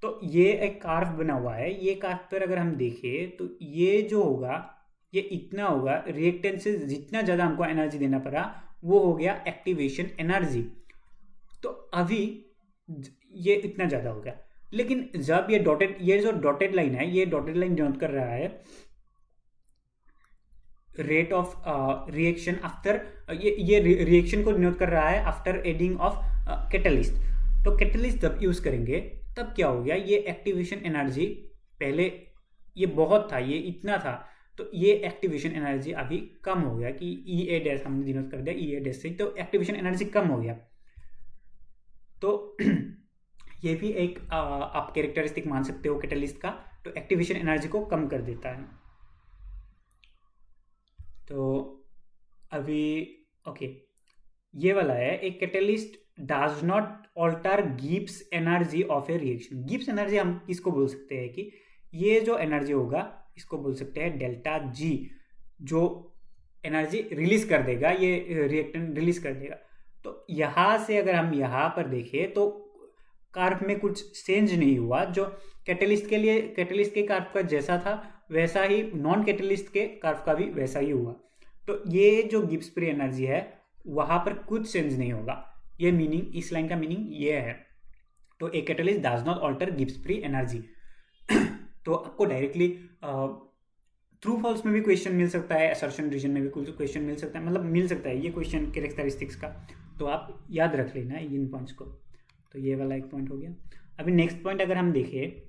तो ये एक कार्व बना हुआ है, ये कार्व पर अगर हम देखें तो ये जो होगा ये इतना होगा, रिएक्टेंट से जितना ज़्यादा हमको एनर्जी देना पड़ा वो हो गया एक्टिवेशन एनर्जी। तो अभी ये इतना ज़्यादा हो गया। लेकिन जब ये जो डॉटेड लाइन है, ये डॉटेड लाइन डिनोट कर रहा है रेट ऑफ रिएक्शन आफ्टर, ये रिएक्शन को डिनोट कर रहा है आफ्टर एडिंग ऑफ कैटलिस्ट। तो कैटलिस्ट जब यूज़ करेंगे तब क्या हो गया, ये एक्टिवेशन एनर्जी पहले ये बहुत था, ये इतना था, तो ये एक्टिवेशन एनर्जी अभी कम हो गया कि ई डैश हमने डिनोट कर दिया ई डैश से, तो एक्टिवेशन एनर्जी कम हो गया। तो ये भी एक आप कैरेक्टरिस्टिक मान सकते हो कैटलिस्ट का, तो एक्टिवेशन एनर्जी को कम कर देता है। तो अभी ओके, ये वाला है एक catalyst does not alter Gibbs energy of a reaction. Gibbs energy हम इसको बोल सकते हैं कि ये जो एनर्जी होगा इसको बोल सकते हैं डेल्टा जी, जो एनर्जी रिलीज कर देगा, ये रिएक्टेंट रिलीज कर देगा। तो यहाँ से अगर हम यहाँ पर देखें तो कार्व में कुछ चेंज नहीं हुआ, जो कैटलिस्ट के कार्व का जैसा था वैसा ही नॉन कैटलिस्ट के कार्व का भी वैसा ही हुआ। तो ये जो गिब्स फ्री एनर्जी है वहाँ पर कुछ चेंज नहीं होगा, ये मीनिंग, इस लाइन का मीनिंग ये है। तो a catalyst does not alter Gibbs free energy. तो आपको डायरेक्टली ट्रू फॉल्स में भी क्वेश्चन मिल सकता है, असर्शन रीजन में भी कुछ क्वेश्चन मिल सकता है, मतलब मिल सकता है ये क्वेश्चन कैरेक्टरिस्टिक्स का, तो आप याद रख लेना इन पॉइंट्स को। तो ये वाला एक पॉइंट हो गया। अभी नेक्स्ट पॉइंट अगर हम देखें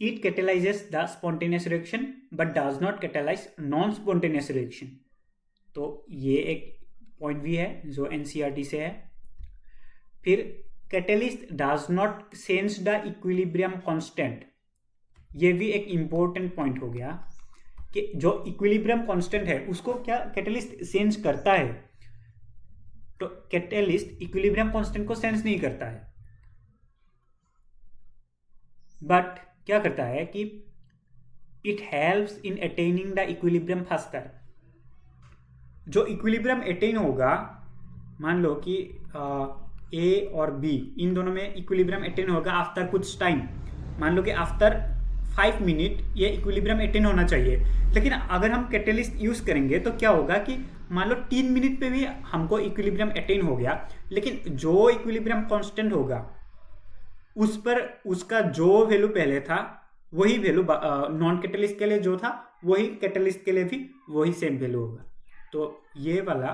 it catalyzes the spontaneous reaction but does not catalyze non-spontaneous reaction। तो ये एक पॉइंट भी है जो एनसीईआरटी से है। फिर catalyst does not sense the equilibrium constant, ये भी एक इंपॉर्टेंट पॉइंट हो गया कि जो इक्विलिब्रियम कांस्टेंट है उसको क्या कैटलिस्ट सेंस करता है। तो कैटलिस्ट इक्विलिब्रियम कांस्टेंट को सेंस नहीं करता है, बट क्या करता है कि it helps in attaining the equilibrium faster. जो इक्विलिब्रियम अटेन होगा, मान लो कि ए और बी इन दोनों में इक्विलिब्रियम अटेन होगा आफ्टर कुछ टाइम, मान लो कि आफ्टर 5 मिनट ये इक्विलिब्रियम अटेन होना चाहिए। लेकिन अगर हम कैटलिस्ट यूज़ करेंगे तो क्या होगा कि मान लो 3 मिनट पे भी हमको इक्विलिब्रियम अटेन हो गया, लेकिन जो इक्विलिब्रियम कांस्टेंट होगा उस पर उसका जो वैल्यू पहले था वही वैल्यू नॉन कैटलिस्ट के लिए जो था वही कैटलिस्ट के लिए भी वही सेम वैल्यू होगा। तो ये वाला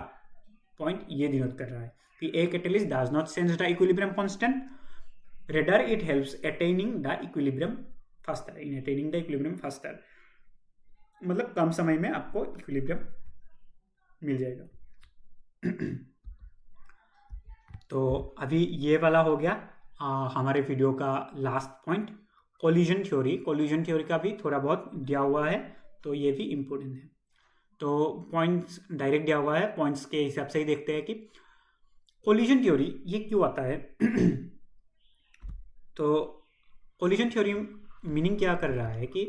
पॉइंट ये डिनोट कर रहा है कि ए catalyst does not sense the equilibrium constant, rather it helps attaining the equilibrium faster, in attaining the equilibrium faster, मतलब कम समय में आपको इक्विलिब्रियम मिल जाएगा। तो अभी ये वाला हो गया हमारे वीडियो का लास्ट पॉइंट। कोलिजन थ्योरी का भी थोड़ा बहुत दिया हुआ है, तो ये भी इम्पोर्टेंट है। तो पॉइंट्स डायरेक्ट दिया हुआ है, पॉइंट्स के हिसाब से ही देखते हैं कि कोलिजन थ्योरी ये क्यों आता है। तो कोलिजन थ्योरी मीनिंग क्या कर रहा है कि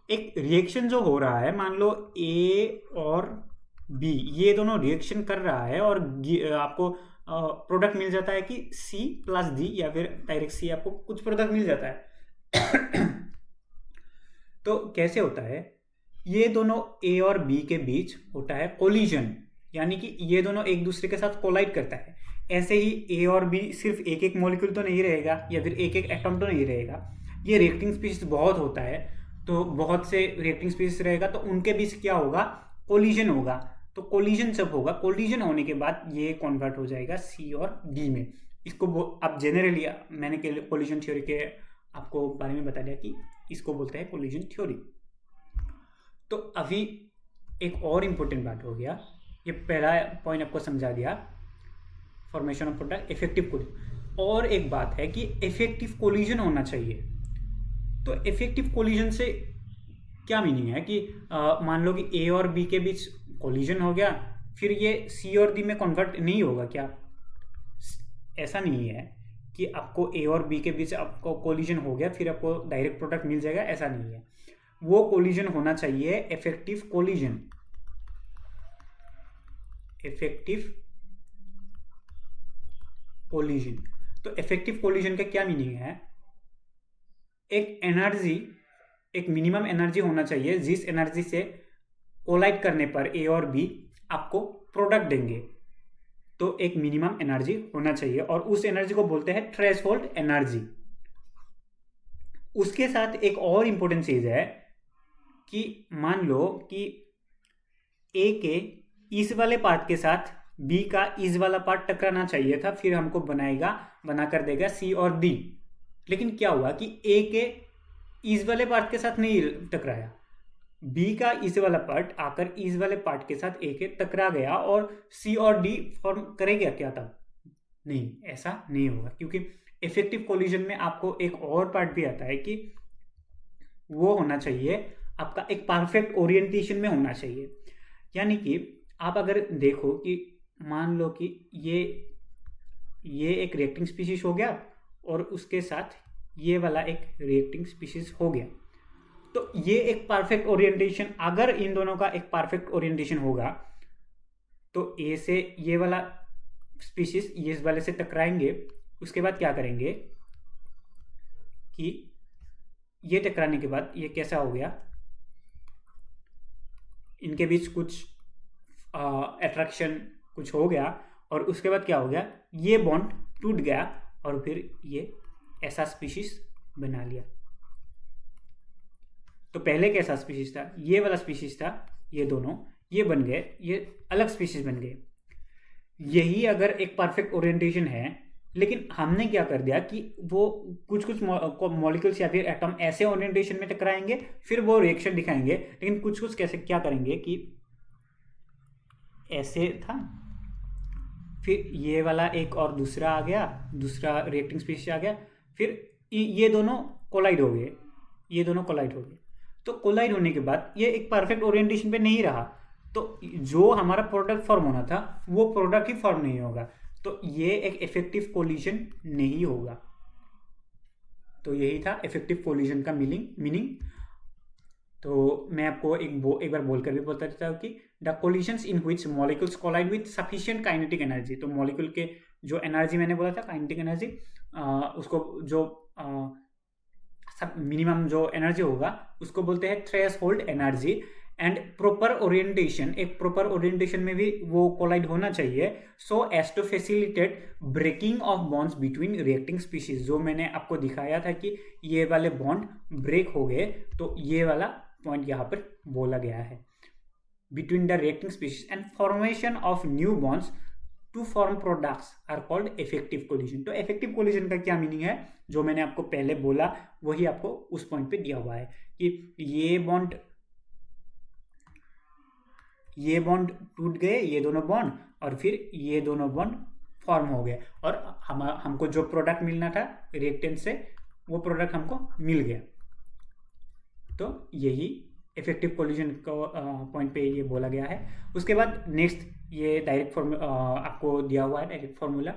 एक रिएक्शन जो हो रहा है, मान लो ए और बी ये दोनों रिएक्शन कर रहा है और आपको प्रोडक्ट मिल जाता है कि सी प्लस डी, या फिर डायरेक्ट सी, आपको कुछ प्रोडक्ट मिल जाता है। तो कैसे होता है, ये दोनों ए और बी के बीच होता है कोलिजन, यानी कि ये दोनों एक दूसरे के साथ कोलाइड करता है। ऐसे ही ए और बी सिर्फ एक एक मॉलिक्यूल तो नहीं रहेगा, या फिर एक एक एटम तो नहीं रहेगा, ये रिएक्टिंग स्पीशीज बहुत होता है, तो बहुत से रिएक्टिंग स्पीशीज रहेगा, तो उनके बीच क्या होगा, कोलिजन होगा। तो कोलिजन जब होगा, कोलिजन होने के बाद ये कन्वर्ट हो जाएगा सी और डी में। इसको अब जेनरली मैंने कोलिजन थ्योरी के आपको बारे में बता दिया कि इसको बोलते हैं कोलिजन थ्योरी। तो अभी एक और इम्पोर्टेंट बात हो गया, ये पहला पॉइंट आपको समझा दिया, formation of product, effective collision. और एक बात है कि इफेक्टिव कोलिजन होना चाहिए। तो इफेक्टिव कोलिजन से क्या मीनिंग है कि मान लो कि ए और बी के बीच कोलिजन हो गया, फिर ये सी और डी में कन्वर्ट नहीं होगा क्या? ऐसा नहीं है कि आपको ए और बी के बीच आपको कोलिजन हो गया फिर आपको डायरेक्ट प्रोडक्ट मिल जाएगा, ऐसा नहीं है। वो कोलिजन होना चाहिए इफेक्टिव कोलिजन। इफेक्टिव कोलिजन, तो इफेक्टिव कोलिजन का क्या मीनिंग है, एक एनर्जी, एक मिनिमम एनर्जी होना चाहिए जिस एनर्जी से कोलाइड करने पर ए और बी आपको प्रोडक्ट देंगे। तो एक मिनिमम एनर्जी होना चाहिए और उस एनर्जी को बोलते हैं थ्रेशोल्ड एनर्जी। उसके साथ एक और इंपॉर्टेंट चीज है कि मान लो कि ए के इस वाले पार्ट के साथ बी का इस वाला पार्ट टकराना चाहिए था, फिर हमको बना कर देगा सी और डी। लेकिन क्या हुआ कि ए के इस वाले पार्ट के साथ नहीं टकराया, बी का इस वाला पार्ट आकर इस वाले पार्ट के साथ ए के टकरा गया और सी और डी फॉर्म करेगा क्या तब? नहीं, ऐसा नहीं होगा, क्योंकि इफेक्टिव कोलिजन में आपको एक और पार्ट भी आता है कि वो होना चाहिए आपका एक परफेक्ट ओरिएंटेशन में होना चाहिए। यानी कि आप अगर देखो कि मान लो कि ये एक रिएक्टिंग स्पीशीज हो गया और उसके साथ ये वाला एक रिएक्टिंग स्पीशीज हो गया, तो ये एक परफेक्ट ओरिएंटेशन, अगर इन दोनों का एक परफेक्ट ओरिएंटेशन होगा तो ए से ये वाला स्पीशीज ये इस वाले से टकराएंगे। उसके बाद क्या करेंगे कि ये टकराने के बाद ये कैसा हो गया, इनके बीच कुछ अट्रैक्शन कुछ हो गया और उसके बाद क्या हो गया, ये बॉन्ड टूट गया और फिर ये ऐसा स्पीशीज बना लिया। तो पहले कैसा स्पीशीज था, ये वाला स्पीशीज था, ये दोनों ये बन गए, ये अलग स्पीशीज बन गए। यही अगर एक परफेक्ट ओरिएंटेशन है, लेकिन हमने क्या कर दिया कि वो कुछ मॉलिक्यूल्स या फिर एटम ऐसे ओरिएंटेशन में टकराएंगे फिर वो रिएक्शन दिखाएंगे, लेकिन कुछ कैसे क्या करेंगे कि ऐसे था, फिर ये वाला एक और दूसरा आ गया, दूसरा रिएक्टिंग स्पीशीज आ गया, फिर ये दोनों कोलाइड हो गए, ये दोनों कोलाइड हो गए। तो कोलाइड होने के बाद ये एक परफेक्ट ओरिएंटेशन पे नहीं रहा, तो जो हमारा प्रोडक्ट फॉर्म होना था वो प्रोडक्ट ही फॉर्म नहीं होगा, तो ये एक इफेक्टिव कोलिजन नहीं होगा। तो यही था इफेक्टिव कोलिजन का मीनिंग। तो मैं आपको एक बार बोलकर भी बता देता हूँ कि the collisions in which molecules collide with sufficient kinetic energy. तो मॉलिक्यूल के जो एनर्जी मैंने बोला था काइनेटिक एनर्जी, उसको जो मिनिमम जो एनर्जी होगा उसको बोलते हैं threshold energy. And proper orientation, एक प्रॉपर ओरिएंटेशन में भी वो कोलाइड होना चाहिए so as to facilitate breaking of bonds between reacting species. जो मैंने आपको दिखाया था कि ये वाले बॉन्ड ब्रेक हो गए, तो ये वाला पॉइंट यहाँ पर बोला गया है, between the reacting species and formation of new bonds to form products are called effective collision. तो इफेक्टिव कोलिजन का क्या मीनिंग है, जो मैंने आपको पहले बोला वही आपको उस पॉइंट पे दिया हुआ है कि ये बॉन्ड टूट गए, ये दोनों बॉन्ड, और फिर ये दोनों बॉन्ड फॉर्म हो गया और हमको जो प्रोडक्ट मिलना था रिएक्टेंट से वो प्रोडक्ट हमको मिल गया। तो यही इफेक्टिव कोलिजन को पॉइंट पे ये बोला गया है। उसके बाद नेक्स्ट ये डायरेक्ट आपको दिया हुआ है डायरेक्ट फॉर्मूला।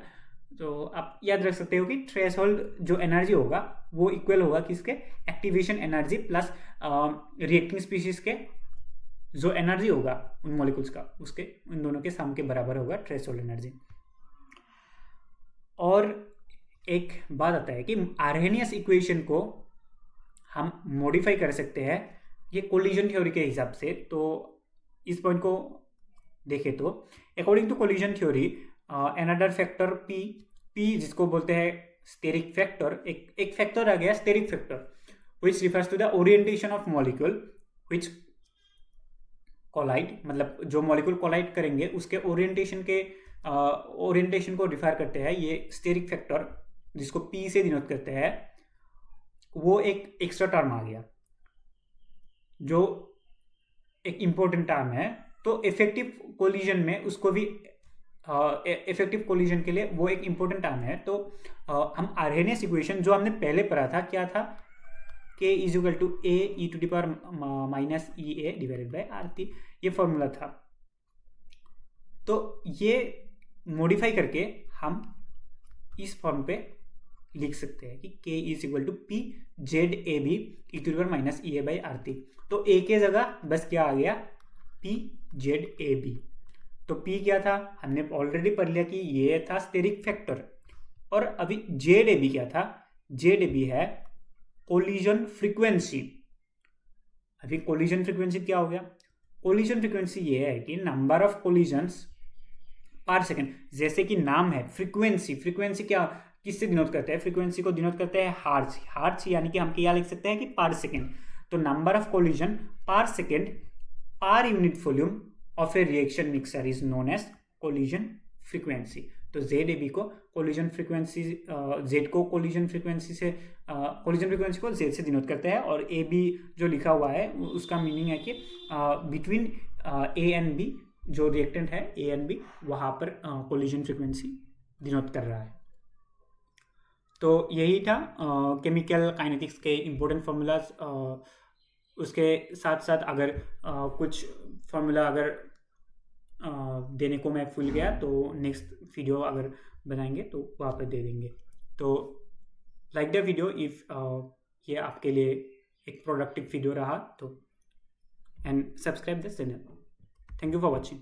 तो आप याद रख सकते हो कि थ्रेशोल्ड जो एनर्जी होगा वो इक्वल होगा किसके, activation energy plus reacting species के जो एनर्जी होगा उन मॉलिक्यूल्स का उसके उन दोनों के सम के बराबर होगा थ्रेशोल्ड एनर्जी। और एक बात आता है कि आर्हेनियस इक्वेशन को हम मॉडिफाई कर सकते हैं ये कोलिजन थ्योरी के हिसाब से। तो इस पॉइंट को देखें तो according to collision theory another factor P जिसको बोलते हैं स्टेरिक फैक्टर, एक फैक्टर आ गया steric factor which refers to the orientation of molecule which collide, मतलब जो मॉलिक्यूल कोलाइड करेंगे उसके ओरिएंटेशन को रिफर करते हैं ये स्टेरिक फैक्टर जिसको पी से डिनोट करते हैं। वो एक एक्स्ट्रा टर्म आ गया जो एक इम्पोर्टेंट टर्म है। तो इफेक्टिव कोलिजन में उसको भी इफेक्टिव कोलिजन के लिए वो एक इम्पोर्टेंट टर्म है। तो हम आर्हेनियस इक्वेशन जो हमने पहले पढ़ा था क्या था, K is equal to A E to the power minus E A divided by RT, ये फॉर्मूला था। तो ये मॉडिफाई करके हम इस फॉर्म पे लिख सकते हैं कि K is equal to P Z A B E to the power minus E A by RT। तो ए के जगह बस क्या आ गया, पी जेड ए बी। तो पी क्या था, हमने ऑलरेडी पढ़ लिया कि ये था स्टेरिक फैक्टर। और अभी जेड ए बी क्या था, जेड ए बी है कोलिजन फ्रीक्वेंसी। अभी कोलिजन फ्रीक्वेंसी क्या हो गया, कोलिजन फ्रीक्वेंसी ये है कि नंबर ऑफ कोलिजन्स पर सेकेंड। जैसे कि नाम है फ्रीक्वेंसी, फ्रीक्वेंसी क्या किससे डिनोट करते हैं, फ्रीक्वेंसी को डिनोट करते हैं हर्ट्ज, हर्ट्ज यानी कि हम क्या लिख सकते हैं कि पर सेकेंड। तो number of collision per second per unit volume of a reaction mixture is known as collision frequency. तो जेड ए बी को कोलिजन फ्रीक्वेंसी, जेड को कोलिजन फ्रीक्वेंसी से कोलिजन फ्रीक्वेंसी को जेड से डिनोट करते हैं और ए बी जो लिखा हुआ है उसका मीनिंग है कि बिटवीन ए एंड बी जो रिएक्टेंट है ए एंड बी वहाँ पर कोलिजन फ्रीक्वेंसी डिनोट कर रहा है। तो यही था केमिकल काइनेटिक्स के इम्पोर्टेंट फार्मूलाज। उसके साथ साथ अगर कुछ फार्मूला अगर देने को मैं भूल गया तो नेक्स्ट वीडियो अगर बनाएंगे तो वहाँ पर दे देंगे। तो लाइक द वीडियो इफ ये आपके लिए एक प्रोडक्टिव वीडियो रहा तो, and subscribe the channel. Thank you for watching.